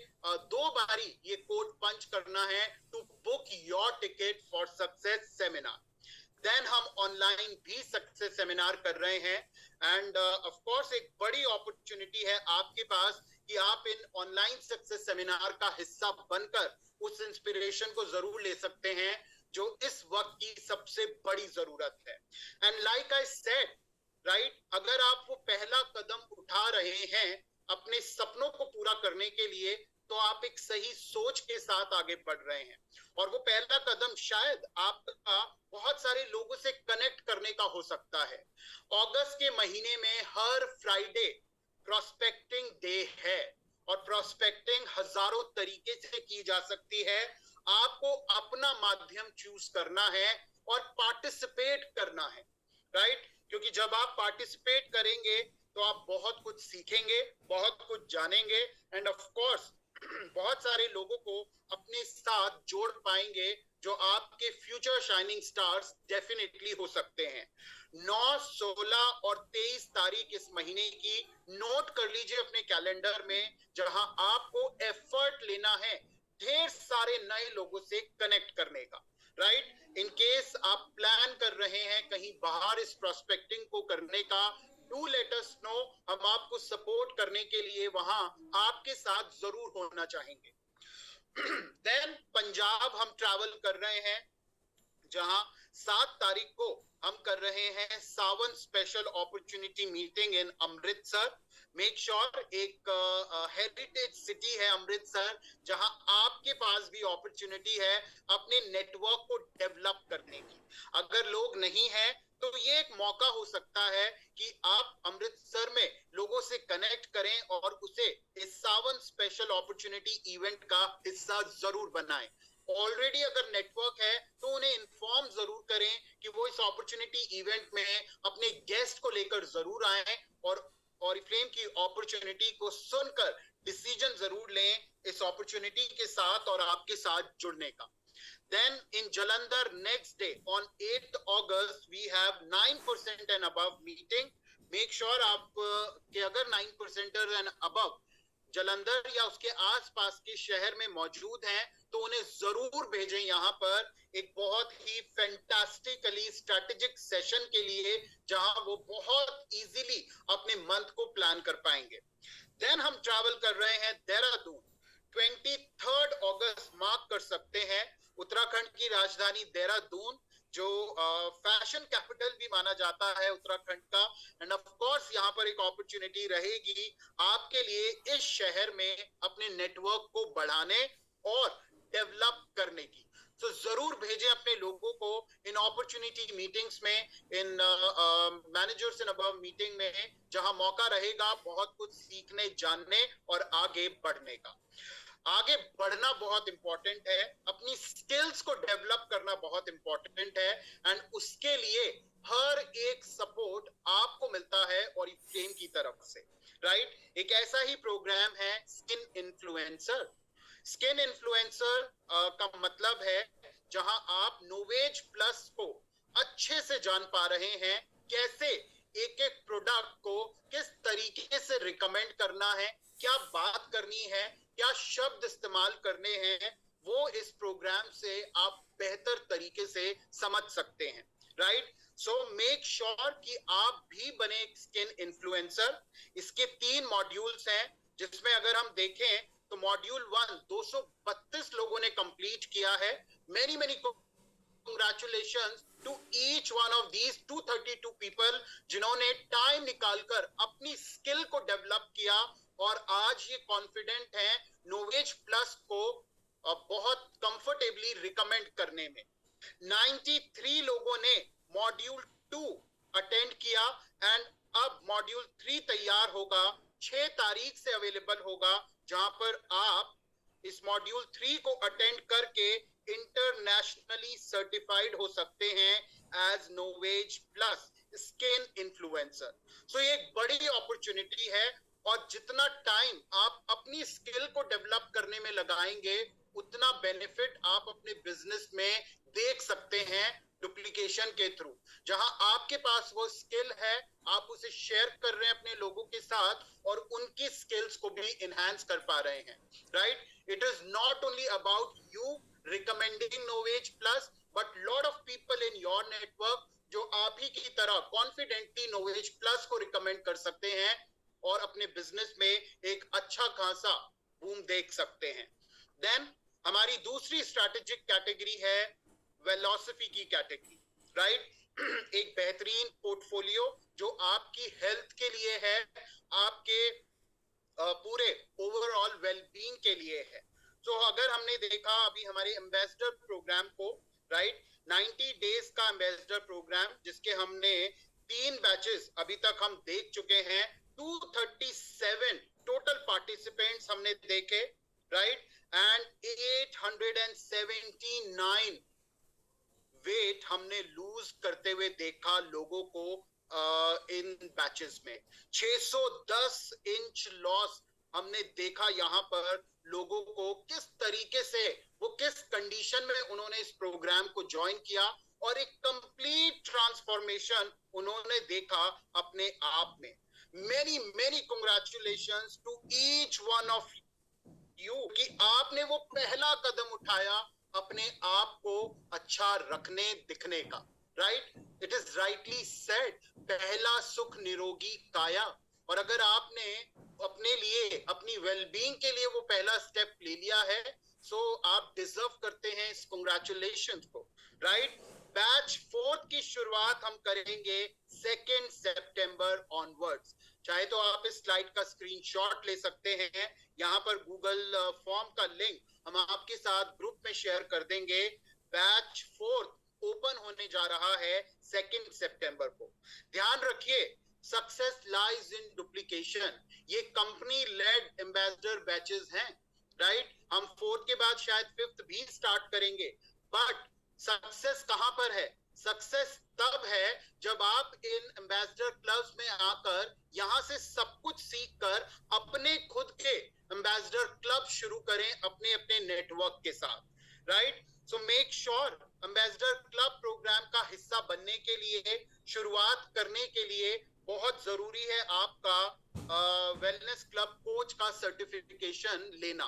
2 बारी ये कोड पंच करना है to book your ticket for success seminar. Then हम ऑनलाइन भी सक्सेस सेमिनार कर रहे हैं एंड ऑफ कोर्स एक बड़ी अपॉर्चुनिटी है आपके पास कि आप इन ऑनलाइन सक्सेस सेमिनार का हिस्सा बनकर उस इंस्पिरेशन को जरूर ले सकते हैं जो इस वक्त की सबसे बड़ी जरूरत है। And like I said, right, अगर आप वो पहला कदम उठा रहे हैं अपने सपनों को पूरा करने के लिए, तो आप एक सही सोच के साथ आगे बढ़ रहे हैं। और वो पहला कदम शायद आपका बहुत सारे लोगों से कनेक्ट करने का हो सकता है। अगस्त के महीने में हर फ्राइडे प्रोस्पेक्टिंग डे है, और प्रोस्पेक्टिंग हजारों तरीके से की जा सकती है। आपको अपना माध्यम चूज करना है और पार्टिसिपेट करना है, राइट? क्योंकि जब आप पार्टिसिपेट करेंगे तो आप बहुत कुछ सीखेंगे, बहुत कुछ जानेंगे, एंड ऑफ कोर्स बहुत सारे लोगों को अपने साथ जोड़ पाएंगे जो आपके फ्यूचर शाइनिंग स्टार्स डेफिनेटली हो सकते हैं। 9, 16 और 23 तारीख इस महीने की नोट कर लीजिए अपने कैलेंडर में, जहां आपको एफर्ट लेना है ढेर सारे नए लोगों से कनेक्ट करने का, राइट? इन केस आप प्लान कर रहे हैं कहीं बाहर इस प्रोस्पेक्टिंग को करने का, डू लेट अस नो। हम आपको सपोर्ट करने के लिए वहां आपके साथ जरूर होना चाहेंगे। देन पंजाब हम ट्रैवल कर रहे हैं, जहां 7 तारीख को हम कर रहे हैं Sawan special opportunity meeting in Amritsar. Make sure, एक हेरिटेज सिटी है अमृतसर, जहां आपके पास भी अपॉर्चुनिटी है अपने नेटवर्क को डेवलप करने की। अगर लोग नहीं है तो ये एक मौका हो सकता है कि आप अमृतसर में लोगों से कनेक्ट करें और उसे इस सावन स्पेशल अपॉर्चुनिटी इवेंट का हिस्सा जरूर बनाएं। ऑलरेडी अगर नेटवर्क है तो उन्हें इन्फॉर्म जरूर करें कि वो इस अपॉर्चुनिटी इवेंट में अपने गेस्ट को लेकर जरूर आए, और ऑरिफ्लेम की अपॉर्चुनिटी को सुनकर डिसीजन जरूर लें इस अपॉर्चुनिटी के साथ और आपके साथ जुड़ने का। Then in Jalandhar next day on 8th August we have 9% and above meeting. Make sure आप कि अगर 9% and above जलंधर या उसके आसपास के शहर में मौजूद हैं तो उन्हें जरूर भेजें यहाँ पर एक बहुत ही फैंटास्टिकली स्ट्रेटेजिक सेशन के लिए, जहां वो बहुत इजीली अपने मंथ को प्लान कर पाएंगे। देन हम ट्रैवल कर रहे हैं देहरादून। 23 अगस्त मार्क कर सकते हैं, उत्तराखंड की राजधानी देहरादून, जो फैशन कैपिटल भी माना जाता है उत्तराखंड का, एंड ऑफ कोर्स यहाँ पर एक अपॉर्चुनिटी रहेगी आपके लिए इस शहर में अपने नेटवर्क को बढ़ाने और डेवलप करने की। तो जरूर भेजें अपने लोगों को इन अपॉर्चुनिटी मीटिंग्स में, इन मैनेजर्स इन अबव मीटिंग में, जहां मौका रहेगा बहुत कुछ सीखने, जानने और आगे बढ़ने का। आगे बढ़ना बहुत इंपॉर्टेंट है, अपनी स्किल्स को डेवलप करना बहुत इंपॉर्टेंट है, एंड उसके लिए हर एक सपोर्ट आपको मिलता है ऑरिफ्लेम की तरफ से, राइट? एक ऐसा ही प्रोग्राम है स्किन इन्फ्लुएंसर। स्किन इन्फ्लुएंसर का मतलब है जहां आप नोवेज प्लस को अच्छे से जान पा रहे हैं, कैसे एक एक प्रोडक्ट को किस तरीके से रिकमेंड करना है, क्या बात करनी है, क्या शब्द इस्तेमाल करने हैं, वो इस प्रोग्राम से आप बेहतर तरीके से समझ सकते हैं, राइट? सो मेक श्योर कि आप भी बने एक स्किन इन्फ्लुएंसर। इसके 3 मॉड्यूल्स हैं, जिसमें अगर हम देखें तो मॉड्यूल 1 232 लोगों ने कंप्लीट किया है। Many congratulations to each one of these 232 people जिन्होंने टाइम निकालकर अपनी स्किल को डेवलप किया और आज ये कॉन्फिडेंट हैं नोवेज प्लस को बहुत कंफर्टेबली रिकमेंड करने में। 93 लोगों ने मॉड्यूल 2 अटेंड किया, एंड अब मॉड्यूल 3 तैयार होगा, 6 तारीख से अवेलेबल होगा, जहां पर आप इस मॉड्यूल 3 को अटेंड करके इंटरनेशनली सर्टिफाइड हो सकते हैं एज नोवेज प्लस स्किन इन्फ्लुएंसर। सो ये एक बड़ी अपॉर्चुनिटी है, और जितना टाइम आप अपनी स्किल को डेवलप करने में लगाएंगे उतना बेनिफिट आप अपने बिजनेस में देख सकते हैं डुप्लीकेशन के थ्रू। जहां आपके पास वो स्किल है, आप उसे शेयर कर रहे हैं अपने लोगों के साथ और उनकी स्किल्स को भी इनहैंस कर पा रहे हैं, right? It is not only about you recommending Novage Plus, but lot of people in your network जो आप ही की तरह confidently Novage Plus को recommend कर सकते हैं, और अपने बिजनेस में एक अच्छा खासा बूम देख सकते हैं। देन हमारी दूसरी स्ट्रैटेजिक कैटेगरी है वेलोसिटी की कैटेगरी, राइट। एक बेहतरीन पोर्टफोलियो जो आपकी हेल्थ के लिए है, आपके पूरे ओवरऑल वेलबींग के लिए है। तो अगर हमने देखा अभी हमारे एम्बेसडर प्रोग्राम को, राइट, 90 डेज का एम्बेसडर प्रोग्राम जिसके हमने 3 बैचेस अभी तक हम देख चुके हैं, 237 टोटल पार्टिसिपेंट्स हमने देखे, राइट, एंड 879 वेट हमने लूज करते हुए देखा लोगों को इन बैचेस में। 610 इंच लॉस हमने देखा यहाँ पर लोगों को, किस तरीके से वो किस कंडीशन में उन्होंने इस प्रोग्राम को ज्वाइन किया और एक कंप्लीट ट्रांसफॉर्मेशन उन्होंने देखा अपने आप में। Many many congratulations to each one of you कि आपने वो पहला कदम उठाया अपने आप को अच्छा रखने दिखने का, right. It is rightly said, पहला सुख निरोगी काया। और अगर आपने अपने लिए अपनी वेलबींग के लिए वो पहला स्टेप ले लिया है, सो आप डिजर्व करते हैं इस कांग्रेचुलेशन को, राइट। बैच 4 की शुरुआत हम करेंगे 2 सितंबर ऑनवर्ड्स। चाहे तो आप इस स्लाइड का स्क्रीनशॉट ले सकते हैं, यहाँ पर गूगल फॉर्म का लिंक हम आपके साथ ग्रुप में शेयर कर देंगे। बैच 4 ओपन होने जा रहा है 2 सितंबर को। ध्यान रखिए, सक्सेस लाइज इन डुप्लीकेशन। ये कंपनी लेड एम्बेसडर बैचेस हैं, राइट। हम 4 के बाद शायद 5th भी स्टार्ट करेंगे, बट सक्सेस कहां पर है? सक्सेस तब है जब आप इन एम्बेसडर क्लब्स में आकर यहां से सब कुछ सीख कर अपने खुद के एम्बेसडर क्लब शुरू करें अपने अपने नेटवर्क के साथ, right. So make sure ambassador club program का हिस्सा बनने के लिए, शुरुआत करने के लिए बहुत जरूरी है आपका वेलनेस क्लब कोच का सर्टिफिकेशन लेना,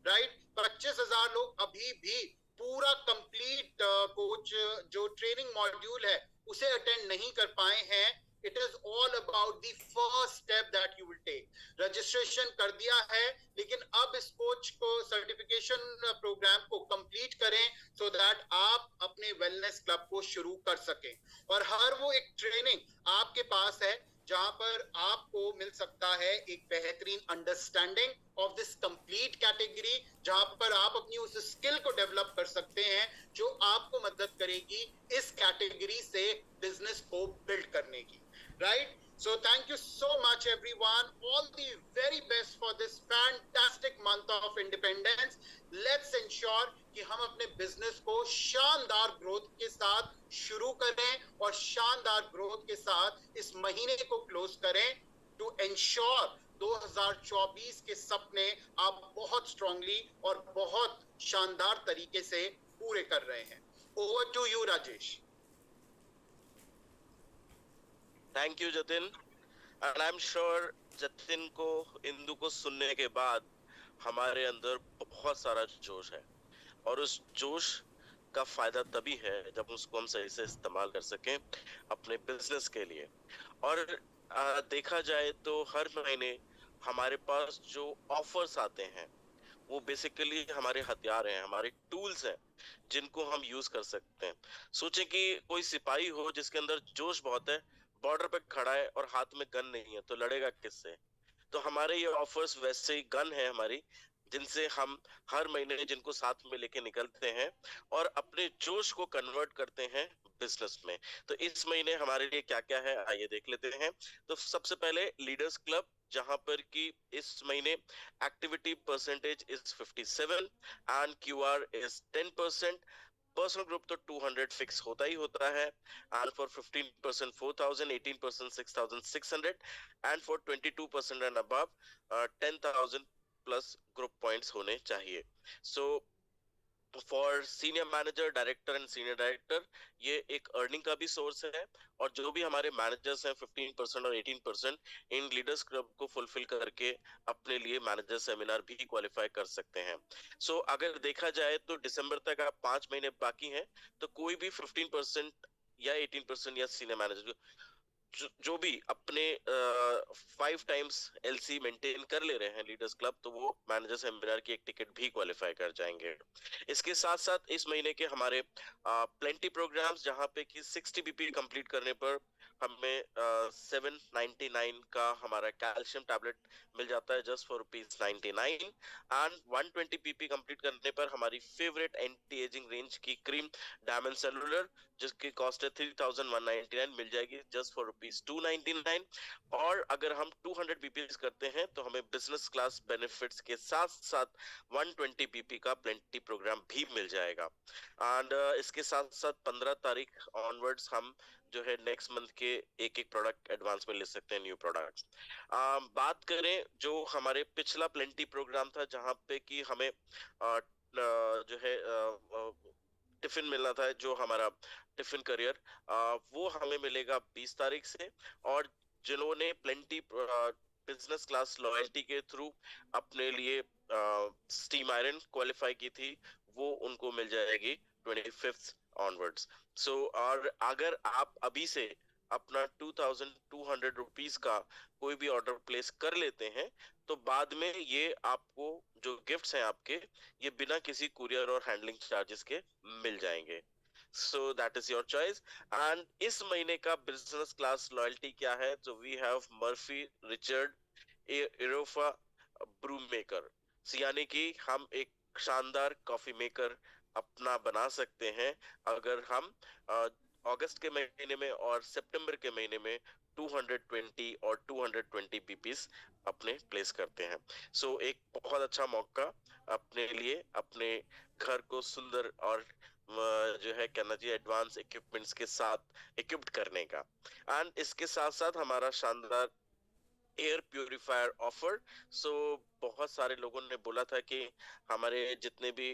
राइट। 25,000 लोग अभी भी पूरा कंप्लीट कोच जो ट्रेनिंग मॉड्यूल है उसे अटेंड नहीं कर पाए हैं। It is all about the first step that you will take. Registration कर दिया है, लेकिन अब इस कोच को सर्टिफिकेशन प्रोग्राम को कंप्लीट करें सो दैट आप अपने वेलनेस क्लब को शुरू कर सकें। और हर वो एक ट्रेनिंग आपके पास है जहां पर आपको मिल सकता है एक बेहतरीन understanding of this complete category, जहां पर आप अपनी उस स्किल को डेवलप कर सकते हैं जो आपको मदद करेगी इस कैटेगरी से बिजनेस को बिल्ड करने की, right. So thank you so much everyone, all the very best for this fantastic month of independence. Let's ensure कि हम अपने बिजनेस को शानदार ग्रोथ के साथ शुरू करें और शानदार ग्रोथ के साथ इस महीने को क्लोज करें, टू एंश्योर 2024 के सपने आप बहुत स्ट्रांगली और बहुत शानदार तरीके से पूरे कर रहे हैं। Over to you Rajesh. Thank you Jatin, and I am sure Jatin को, इंदु को सुनने के बाद हमारे अंदर बहुत सारा जोश है, और उस जोश का फायदा तभी है जब उसको हम सही से इस्तेमाल कर सकें अपने बिजनेस के लिए। और देखा जाए तो हर महीने हमारे पास जो ऑफर्स आते हैं वो बेसिकली हमारे हथियार हैं, हमारे टूल्स हैं जिनको हम यूज कर सकते हैं। सोचें कि कोई सिपाही हो जिसके अंदर जोश बहुत है, बॉर्डर पे खड़ा है और हाथ में गन नहीं है, तो लड़ेगा किससे? तो हमारे ये ऑफर्स वैसे ही गन है हमारी, जिनसे हम हर महीने जिनको साथ में लेके निकलते हैं और अपने जोश को कन्वर्ट करते हैं बिजनेस में। तो इस महीने हमारे लिए क्या क्या है आइए देख लेते हैं। तो सबसे पहले लीडर्स क्लब, जहां पर कि इस महीने activity percentage is 57 and QR is 10%। Personal group तो 200 फिक्स होता ही होता है, and for 15% 4,000, 18% 6,600 and for 22% and above 10,000 plus group points होने चाहिए। So for senior manager, director and senior director ये एक अर्निंग का भी सोर्स है, और जो भी हमारे मैनेजर्स हैं 15% और 18% इन लीडर्स क्लब को फुलफिल करके अपने लिए मैनेजर सेमिनार भी क्वालिफाई कर सकते हैं। सो अगर देखा जाए तो दिसंबर तक आप 5 महीने बाकी हैं, तो कोई भी 15% या 18% या सीनियर मैनेजर जो भी अपने 5 टाइम्स एलसी मेंटेन कर ले रहे हैं लीडर्स क्लब, तो वो मैनेजर सेमिनार की एक टिकट भी क्वालिफाई कर जाएंगे। इसके साथ साथ इस महीने के हमारे प्लेंटी प्रोग्राम्स, जहां पे कि 60 बीपी कंप्लीट करने पर हमें 799 का हमारा कैल्शियम टैबलेट मिल जाता है just for ₹99, and 120 PP complete करने पर हमारी फेवरेट एंटी एजिंग रेंज की क्रीम डायमंड सेलुलर, जिसकी कॉस्ट है 3199, मिल जाएगी जस्ट फॉर ₹299। और अगर हम 200 पीपीज करते हैं तो हमें बिजनेस क्लास बेनिफिट्स के साथ साथ 120 पीपी का प्लेंटी प्रोग्राम भी मिल जाएगा। एंड इसके साथ साथ 15 तारीख ऑनवर्ड्स हम जो है नेक्स्ट मंथ के एक एक प्रोडक्ट एडवांस में ले सकते हैं, न्यू प्रोडक्ट्स। बात करें जो हमारे पिछला प्लेंटी प्रोग्राम था, जहां पे कि हमें जो है टिफिन मिलना था, जो हमारा टिफिन करियर, वो हमें मिलेगा 20 तारीख से। और जिन्होंने प्लेंटी बिजनेस क्लास लॉयल्टी के थ्रू अपने लिए स्टीम आयरन क्वालिफाई की थी, वो उनको मिल जाएगी 25 ऑनवर्ड्स। सो और अगर आप अभी से अपना 2200 रुपीस का कोई भी ऑर्डर प्लेस कर लेते हैं, तो बाद में ये आपको जो गिफ्ट्स हैं आपके, ये बिना किसी कुरियर और हैंडलिंग चार्जेस के मिल जाएंगे। So that is your choice. And इस महीने का बिजनेस क्लास लॉयल्टी क्या है? तो we have Murphy Richard Europa brew maker, यानी कि हम एक शानदार कॉफी मेकर अपना बना सकते हैं अगर हम अगस्त के महीने में और सितंबर के महीने में 220 और 220 पीपीस अपने प्लेस करते हैं। सो एक बहुत अच्छा मौका अपने लिए अपने घर को सुंदर और जो है कहना चाहिए एडवांस इक्विपमेंट्स के साथ इक्विप्ड करने का। एंड इसके साथ साथ हमारा शानदार एयर प्यूरिफायर ऑफर। सो बहुत सारे लोगों ने बोला था कि हमारे जितने भी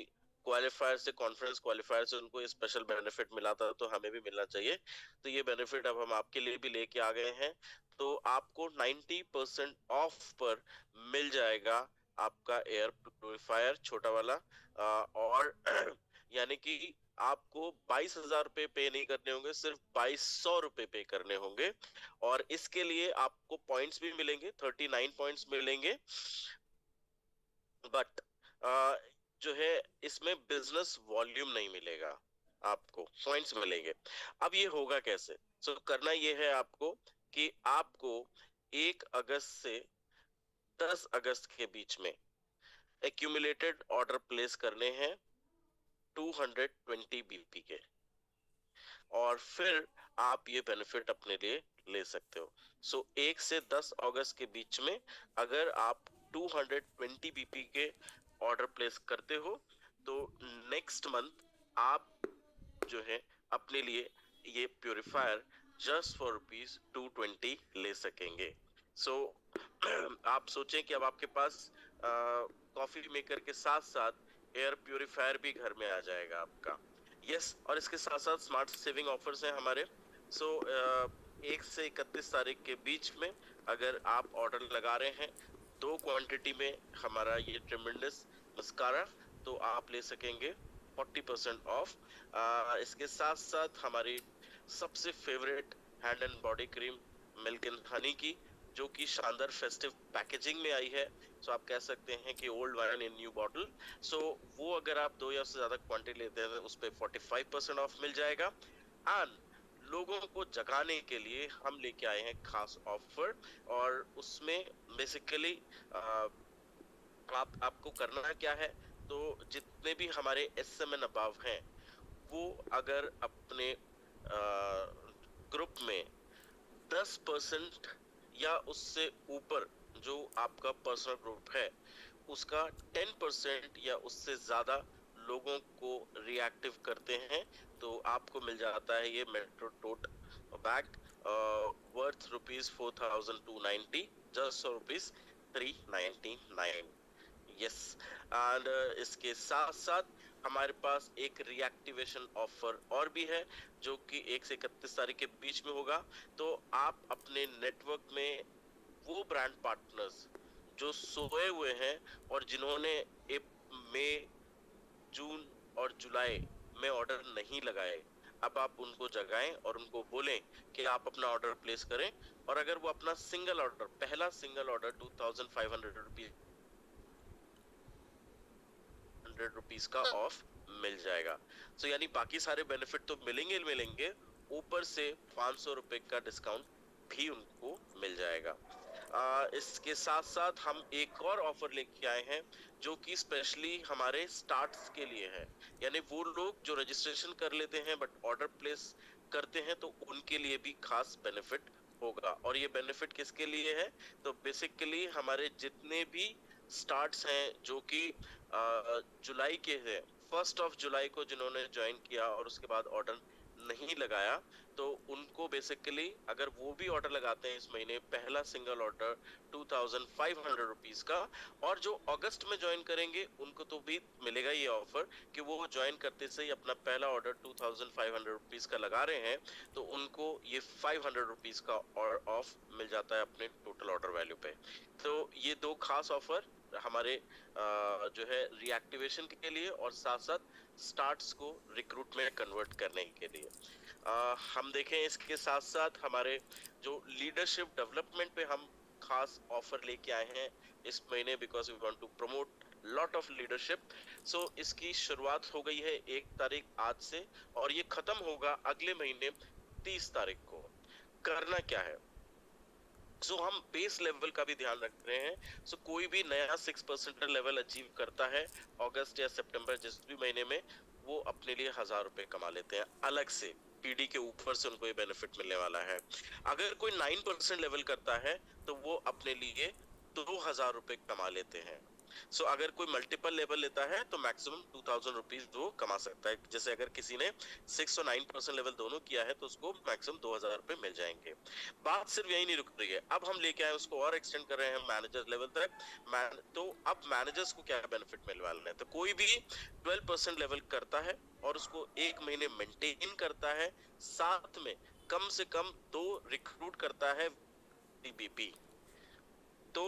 क्वालिफायर से कॉन्फ्रेंस क्वालिफायर से उनको स्पेशल बेनिफिट मिला था, तो हमें भी मिलना चाहिए। तो ये बेनिफिट अब हम आपके लिए भी लेके आ गए हैं। तो आपको 90% ऑफ पर मिल जाएगा आपका एयर प्यूरिफायर छोटा वाला, और यानी कि आपको 22,000 रुपए पे नहीं करने होंगे, सिर्फ 2200 रुपए पे करने होंगे। और इसके लिए आपको पॉइंट्स भी मिलेंगे, 39 पॉइंट्स मिलेंगे। बट जो है इसमें बिजनेस वॉल्यूम नहीं मिलेगा, आपको पॉइंट्स मिलेंगे। अब ये होगा कैसे? सो करना ये है आपको कि आपको 1 अगस्त से 10 अगस्त के बीच में एक्यूमुलेटेड ऑर्डर प्लेस करने हैं 220 बीपी के, और फिर आप ये बेनिफिट अपने लिए ले सकते हो। सो 1 से 10 अगस्त के बीच में अगर आप 220 बीपी के ऑर्डर प्लेस करते हो, तो नेक्स्ट मंथ आप जो है अपने लिए ये प्यूरिफायर जस्ट फॉर ₹220 ले सकेंगे। सो आप सोचें कि अब आपके पास कॉफी मेकर के साथ साथ एयर प्यूरिफायर भी घर में आ जाएगा आपका। यस, और इसके साथ साथ स्मार्ट सेविंग ऑफर्स हैं हमारे। सो 1 से 31 तारीख के बीच में अगर आप ऑर्डर लगा रहे हैं 2 क्वांटिटी में हमारा ये ट्रेमेंडस मस्कारा, तो आप ले सकेंगे 40% ऑफ। इसके साथ साथ हमारी सबसे favourite hand and body cream milk and honey की, जो कि शानदार फेस्टिव पैकेजिंग में आई है। सो आप कह सकते हैं कि old wine in new bottle. So वो अगर आप 2 या उससे ज्यादा क्वांटिटी लेते हैं, उस पर 45% ऑफ मिल जाएगा। एंड लोगों को जगाने के लिए हम लेके आए हैं खास ऑफर, और उसमें बेसिकली आपको करना क्या है? तो जितने भी हमारे SMN अबव हैं, वो अगर अपने ग्रुप में 10% या उससे ऊपर जो आपका पर्सनल ग्रुप है, उसका 10% या उससे ज्यादा लोगों को रिएक्टिव करते हैं, तो आपको मिल जाता है ये metro tote bag worth ₹4,290 just ₹399। Yes, and इसके साथ साथ हमारे पास एक रिएक्टिवेशन ऑफर और भी है, जो कि 1 से 31 तारीख के बीच में होगा। तो आप अपने नेटवर्क में वो ब्रांड पार्टनर्स जो सोए हुए हैं और जिन्होंने मई, जून और जुलाई में ऑर्डर नहीं लगाए, अब आप उनको जगाएं और उनको बोलें कि आप अपना ऑर्डर प्लेस करें, और अगर वो अपना सिंगल ऑर्डर, पहला सिंगल ऑर्डर 2500 रुपीज, 100 रुपीज का ऑफ मिल जाएगा। सो यानी बाकी सारे बेनिफिट तो मिलेंगे, ऊपर से 500 रुपए का डिस्काउंट भी उनको मिल जाएगा। इसके साथ साथ हम एक और ऑफर लेके आए हैं जो कि स्पेशली हमारे स्टार्ट्स के लिए है, यानी वो लोग जो रजिस्ट्रेशन कर लेते हैं बट ऑर्डर प्लेस करते हैं तो उनके लिए भी खास बेनिफिट होगा। और ये बेनिफिट किसके लिए है, तो बेसिकली हमारे जितने भी स्टार्ट्स हैं जो कि जुलाई के हैं, 1 जुलाई को जिन्होंने ज्वाइन किया और उसके बाद ऑर्डर नहीं लगाया, तो उनको बेसिकली अगर वो भी ऑर्डर लगाते हैं इस महीने पहला सिंगल ऑर्डर 2500 रुपीज का, और जो अगस्त में ज्वाइन करेंगे उनको तो भी मिलेगा ये ऑफर कि वो ज्वाइन करते से ही अपना पहला ऑर्डर 2500 रुपीज का लगा रहे हैं तो उनको ये 500 रुपीज का ऑफ मिल जाता है अपने टोटल ऑर्डर वैल्यू पे। तो ये दो खास ऑफर हमारे जो है रिएक्टिवेशन के लिए और साथ साथ स्टार्ट्स को रिक्रूट में कन्वर्ट करने के लिए। हम देखें इसके साथ साथ हमारे जो लीडरशिप डेवलपमेंट पे हम खास ऑफर लेके आए हैं इस महीने, because we want to promote lot of leadership. So इसकी शुरुआत हो गई है 1 तारीख आज से और ये खत्म होगा अगले महीने 30 तारीख को। करना क्या है, सो हम बेस लेवल का भी ध्यान रख रहे हैं। सो कोई भी नया 6% लेवल अचीव करता है अगस्त या सितंबर जिस भी महीने में, वो अपने लिए 1000 रुपए कमा लेते हैं अलग से, पीडी के ऊपर से उनको ये बेनिफिट मिलने वाला है। अगर कोई 9% लेवल करता है तो वो अपने लिए 2000 रुपए कमा लेते हैं। सो अगर कोई मल्टीपल लेवल लेता है तो मैक्सिमम 2000 रुपीज वो कमा सकता है। जैसे अगर किसी ने 6 और 9% लेवल दोनों किया है तो उसको मैक्सिमम 2000 रुपए मिल जाएंगे। बात सिर्फ यही नहीं रुक रही है, अब हम लेके आए उसको और एक्सटेंड कर रहे हैं मैनेजर लेवल तक। तो अब मैनेजर्स को क्या बेनिफिट मिलने वाला है, तो कोई भी 12% लेवल करता है और उसको 1 महीने मेंटेन करता है, साथ में कम से कम 2 रिक्रूट करता है बीपी, तो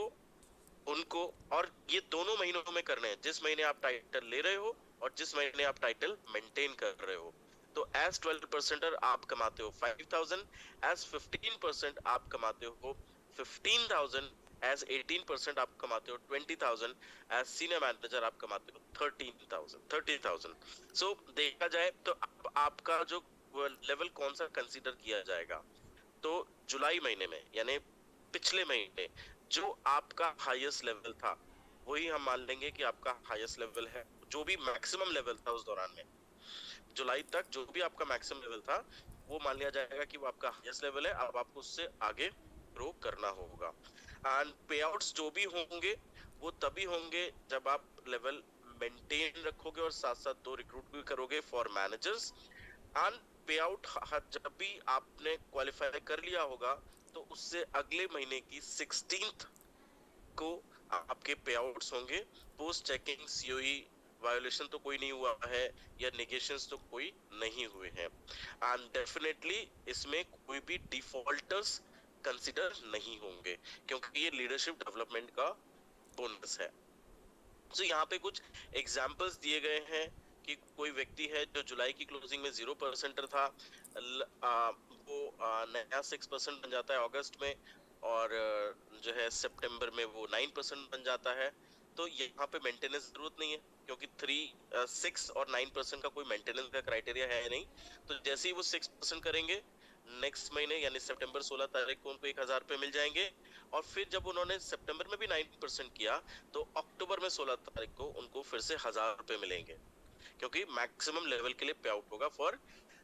उनको, और ये दोनों महीनों में करने हैं, जिस महीने आप टाइटल ले रहे हो और जिस महीने आप टाइटल मेंटेन कर रहे हो। तो एज 12% आप कमाते हो 5000, एज 15% आप कमाते हो 15000, एज 18% आप कमाते हो 20000, एज सीनियर मैनेजर आप कमाते हो 30,000। सो देखा जाए तो अब आपका जो लेवल कौन सा कंसीडर किया जाएगा, तो जुलाई महीने में यानी पिछले महीने जो आपका हाईएस्ट लेवल था वही हम मान लेंगे कि आपका हाईएस्ट लेवल है। जो भी मैक्सिमम लेवल था उस दौरान में जुलाई तक जो भी आपका मैक्सिमम लेवल था वो मान लिया जाएगा कि वो आपका हाईएस्ट लेवल है। अब आपको उससे आगे ग्रो करना होगा। एंड पे आउट्स जो भी होंगे वो तभी होंगे जब आप लेवल मेंटेन रखोगे और साथ साथ 2 रिक्रूट भी करोगे फॉर मैनेजर्स। एंड पे आउट जब भी आपने क्वालिफाई कर लिया होगा तो उससे अगले महीने की 16th को आपके पे आउट्स होंगे। पोस्ट चेकिंग सीओई वायोलेशन तो कोई नहीं हुआ है या नेगेशंस तो कोई नहीं हुए हैं। एंड डेफिनेटली इसमें कोई भी डिफॉल्टर्स कंसीडर नहीं होंगे क्योंकि ये लीडरशिप डेवलपमेंट का बोनस है। तो यहाँ पे कुछ एग्जांपल्स दिए गए हैं कि कोई व्यक्ति है जो जुलाई की क्लोजिंग में 0% था, वो नया 6% बन जाता है अगस्त में, और जो है सितंबर में वो 9% बन जाता है। तो यहाँ पे मेंटेनेंस जरूरत नहीं है क्योंकि 6 और 9% का कोई मेंटेनेंस का क्राइटेरिया है नहीं। तो जैसे ही वो 6% करेंगे नेक्स्ट महीने यानी सितंबर 16 तारीख को उनको 1000 रुपए मिल जाएंगे, और फिर जब उन्होंने सितंबर में भी 9% किया तो अक्टूबर में 16 तारीख को उनको फिर से 1000 रुपए मिलेंगे क्योंकि मैक्सिमम लेवल के लिए पे आउट होगा फॉर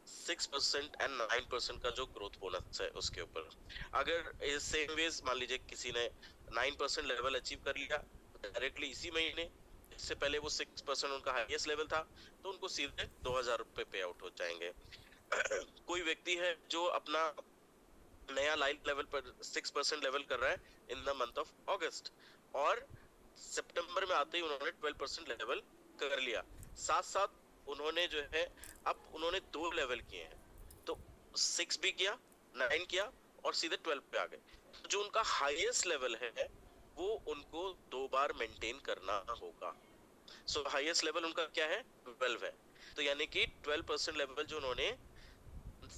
6% एंड 9% का जो ग्रोथ बोनस है उसके ऊपर। अगर सेम वेज मान लीजिए किसी ने 9% लेवल अचीव कर लिया डायरेक्टली इसी महीने, इससे पहले वो 6% उनका हाईएस्ट लेवल था, तो उनको सीधे 2000 रुपए पे आउट हो जाएंगे। कोई व्यक्ति है जो अपना नया लाइव लेवल पर 6% लेवल कर रहा है इन द मंथ ऑफ अगस्त, और सितंबर में आते ही उन्होंने 12% लेवल कर लिया, साथ साथ उन्होंने जो है अब उन्होंने 2 लेवल किए हैं, तो 6 भी किया, 9 किया और सीधे 12 पे आ गए। तो जो उनका हाईएस्ट लेवल है वो उनको 2 बार मेंटेन करना होगा। सो हाईएस्ट लेवल उनका क्या है, 12 है। तो यानी कि 12% लेवल जो उन्होंने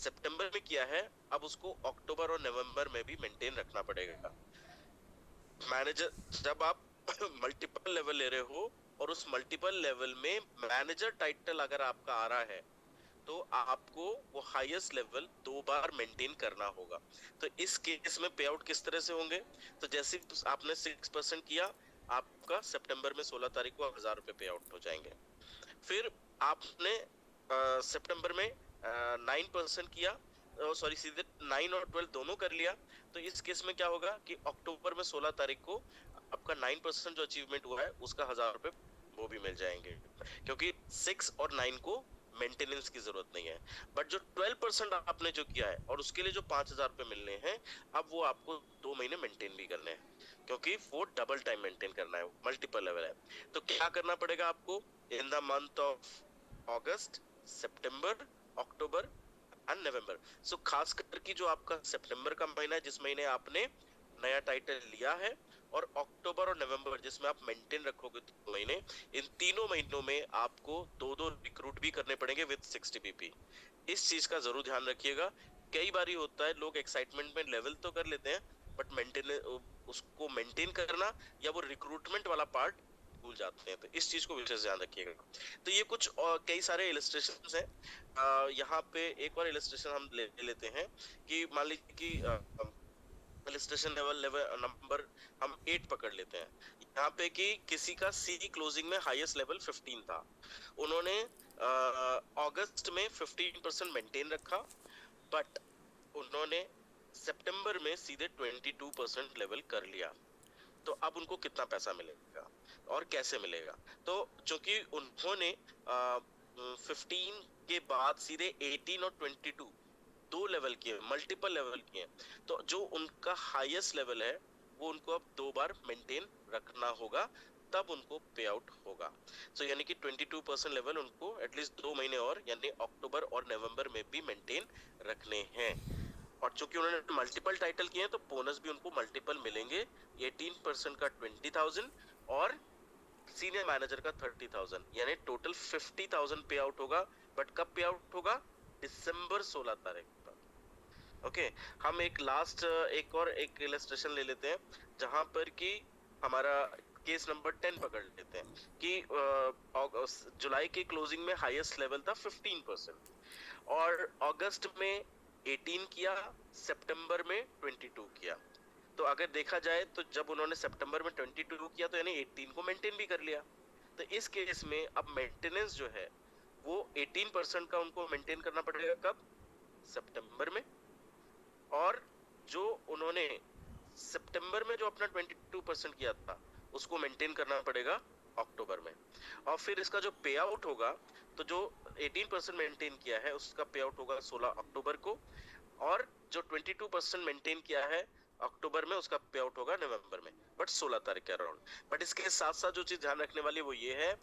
सितंबर में किया है, अब उसको अक्टूबर और नवंबर में भी मेंटेन रखना पड़ेगा। मैनेजर, जब आप मल्टीपल लेवल ले रहे हो और उस मल्टीपल लेवल में मैनेजर टाइटल अगर आपका आ रहा है, तो आपको वो हाईएस्ट लेवल 2 बार मेंटेन करना होगा। तो इस केस में पे आउट किस तरह से होंगे? तो जैसे आपने 6% किया, आपका सितंबर में 16 तारीख को 1000 रुपए पे आउट हो जाएंगे। फिर आपने सितंबर में 9% किया, सॉरी सीधे 9 और 12 दोनों कर लिया, तो इस केस में क्या होगा कि अक्टूबर में 16 तारीख को आपका 9% जो अचीवमेंट हुआ है उसका 1000 रुपए वो भी मिल जाएंगे, क्योंकि 6 और 9 को मेंटेनेंस की जरूरत नहीं है। बट जो 12% आपने जो किया है और उसके लिए जो 5000 रुपए मिलने हैं, अब वो आपको 2 महीने मेंटेन भी करने हैं, क्योंकि वो डबल टाइम मेंटेन करना है, मल्टीपल लेवल है। तो क्या करना पड़ेगा आपको? In the month of August, September, October and November. So खास करके जो आपका सितंबर का महीना है, जिस महीने आपने नया टाइटल लिया है, और अक्टूबर और नवंबर जिसमें आप मेंटेन रखोगे 2 महीने, इन तीनों महीनों में आपको 2-2 रिक्रूट भी करने पड़ेंगे विद 60 बीपी। इस चीज का जरूर ध्यान रखिएगा। कई बार होता है लोग एक्साइटमेंट में लेवल तो कर लेते हैं, बट मेंटेन उसको मेंटेन करना या वो रिक्रूटमेंट वाला पार्ट भूल जाते हैं। तो इस चीज को विशेष ध्यान रखिएगा। तो ये कुछ कई सारे इलस्ट्रेशंस हैं। यहाँ पे एक और इलस्ट्रेशन हम ले लेते हैं कि मान लीजिए कि इलस्ट्रेशन लेवल नंबर हम 8 पकड़ लेते हैं। यहाँ पे कि किसी का सी क्लोजिंग में हाईएस्ट लेवल 15 था, उन्होंने अगस्त में 15% मेंटेन रखा, बट उन्होंने सितंबर में सीधे 22% लेवल कर लिया। तो अब उनको कितना पैसा मिलेगा और कैसे मिलेगा? तो चूंकि उन्होंने 15 के बाद सीधे 18 और 22 दो लेवल किए, मल्टीपल लेवल किए, तो जो उनका हाईएस्ट लेवल है वो उनको अब 2 बार मेंटेन रखना होगा, तब उनको पे आउट होगा। सो यानी कि 22% लेवल उनको एटलीस्ट 2 महीने और, यानी अक्टूबर और नवंबर में भी मेंटेन रखने हैं। और चूंकि उन्होंने मल्टीपल टाइटल किए हैं, तो बोनस भी उनको मल्टीपल मिलेंगे। 18% का 20,000 और सीनियर मैनेजर का 30,000, यानी टोटल 50,000 पे आउट होगा। बट कब पे आउट होगा? दिसंबर 16 तारीख पर। ओके, हम एक लास्ट एक और एक इलस्ट्रेशन ले लेते हैं, जहां पर कि हमारा केस नंबर 10 पकड़ लेते हैं कि जुलाई के क्लोजिंग में हाईएस्ट लेवल था 15% और अगस्त में 18 किया, सितंबर में 22 किया। तो अगर देखा जाए तो जब उन्होंने सितंबर में 22 किया तो यानी 18 को मेंटेन भी कर लिया। तो इस केस में अब मेंटेनेंस जो है वो 18% का उनको मेंटेन करना पड़ेगा। कब? सितंबर में। और जो उन्होंने सितंबर में जो अपना 22% किया था उसको मेंटेन करना पड़ेगा अक्टूबर में। और फिर इसका जो पे आउट होगा, तो जो 18% मेंटेन किया है उसका पे आउट होगा 16 अक्टूबर को, और जो 22% मेंटेन किया है अक्टूबर में उसका पे आउट होगा नवंबर में, बट 16 तारीख के अराउंड। बट इसके साथ साथ जो चीज ध्यान रखने वाली वो ये है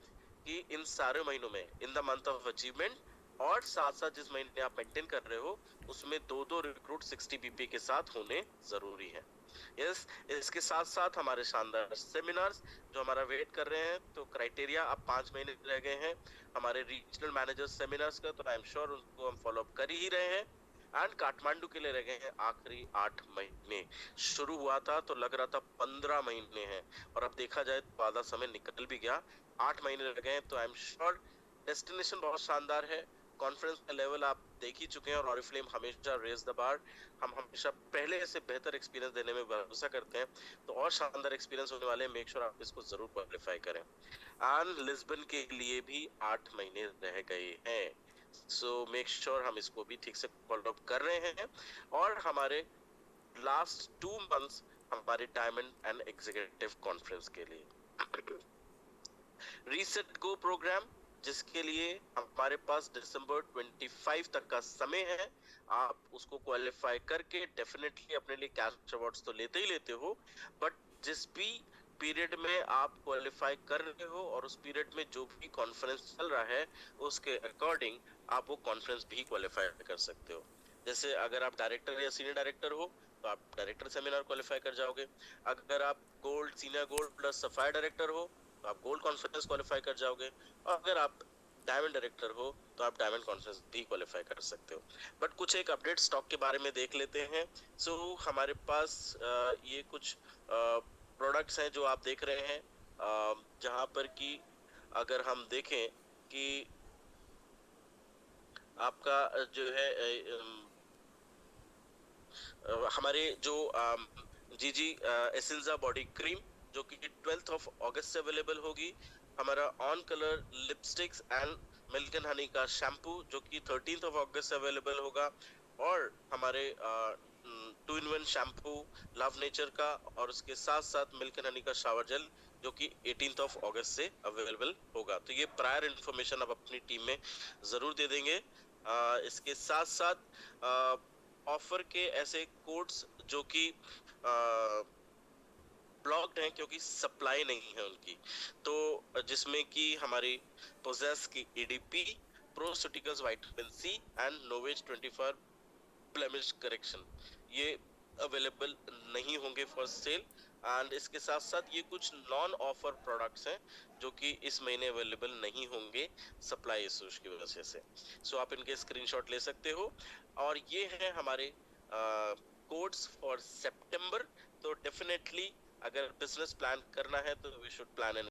कि इन सारे महीनों में इन द मंथ ऑफ अचीवमेंट, और साथ साथ जिस महीने आप मेंटेन कर रहे हो उसमें 2-2 रिक्रूट 60 बीपी के साथ होने जरूरी है। यस, इसके साथ साथ हमारे शानदार सेमिनार्स जो हमारा वेट कर रहे हैं, तो क्राइटेरिया अब 5 महीने रह गए हैं हमारे रीजनल मैनेजर सेमिनार्स का, तो आई एम श्योर उनको हम फॉलो अप कर ही रहे हैं। एंड काठमांडू के लिए रह गए हैं आखिरी 8 महीने। शुरू हुआ था तो लग रहा था 15 महीने हैं, और अब देखा जाए तो आधा समय निकल भी गया, 8 महीने रह गए। तो आई एम श्योर डेस्टिनेशन बहुत शानदार है। कॉन्फ्रेंस का लेवल आप देख ही चुके हैं, और ऑरिफ्लेम हमेशा रेज द बार, हम हमेशा पहले से बेहतर एक्सपीरियंस देने में भरोसा करते हैं, तो और शानदार एक्सपीरियंस होने वाले हैं। मेक श्योर आप इसको जरूर क्वालिफाई करें। एंड लिस्बन के लिए भी 8 महीने रह गए हैं, सो मेक श्योर हम इसको भी ठीक से फॉलो अप कर रहे हैं। और हमारे लास्ट 2 मंथ्स हमारे डायमंड एंड एग्जीक्यूटिव कॉन्फ्रेंस के लिए रीसेट गो प्रोग्राम, जिसके लिए हमारे पास दिसंबर 25 तक का समय है। आप उसको क्वालिफाई करके डेफिनेटली अपने लिए कैश अवार्ड्स तो लेते ही लेते हो, बट जिस भी पीरियड में आप क्वालिफाई कर रहे हो और उस पीरियड में जो भी कॉन्फ्रेंस चल रहा है उसके अकॉर्डिंग आप वो कॉन्फ्रेंस भी क्वालिफाई कर सकते हो। जैसे अगर आप डायरेक्टर या सीनियर डायरेक्टर हो तो आप डायरेक्टर सेमिनार क्वालिफाई कर जाओगे। अगर आप gold, senior gold plus sapphire director हो तो आप गोल्ड कॉन्फ्रेंस क्वालिफाई कर जाओगे। और अगर आप डायमंड डायरेक्टर हो तो आप डायमंड कॉन्फ्रेंस भी क्वालिफाई कर सकते हो। बट कुछ एक अपडेट स्टॉक के बारे में देख लेते हैं। सो हमारे पास ये कुछ प्रोडक्ट्स हैं जो आप देख रहे हैं, जहां पर कि अगर हम देखें कि आपका जो है हमारे जो जीजी एसेंजा बॉडी क्रीम जो कि 12th ऑफ अगस्त से अवेलेबल होगी, हमारा on colour lipsticks and milk and honey का शैम्पू जो कि 13th ऑफ अगस्त से अवेलेबल होगा, और हमारे 2-in-1 शैम्पू लव नेचर का, और उसके साथ साथ मिल्क एंड हनी का शावर जेल जो कि 18th ऑफ अगस्त से अवेलेबल होगा। तो ये प्रायर इंफॉर्मेशन आप अपनी टीम में जरूर दे देंगे। इसके साथ साथ ऑफर के ऐसे कोड्स जो कि ब्लॉक्ड हैं क्योंकि सप्लाई नहीं है उनकी, तो जिसमें कि हमारी पोजेस की ईडीपी, प्रोसिटिकल्स विटामिन सी एंड नोवेज 24 ब्लेमिश करेक्शन ये अवेलेबल नहीं होंगे फॉर सेल। एंड इसके साथ साथ ये कुछ नॉन ऑफर प्रोडक्ट्स हैं जो कि इस महीने अवेलेबल नहीं होंगे सप्लाई इश्यूज की वजह से। सो आप इनके स्क्रीनशॉट ले सकते हो। और ये है हमारे कोड्स फॉर सितंबर। तो डेफिनेटली अगर बिजनेस प्लान करना है तो वी शुड प्लान एन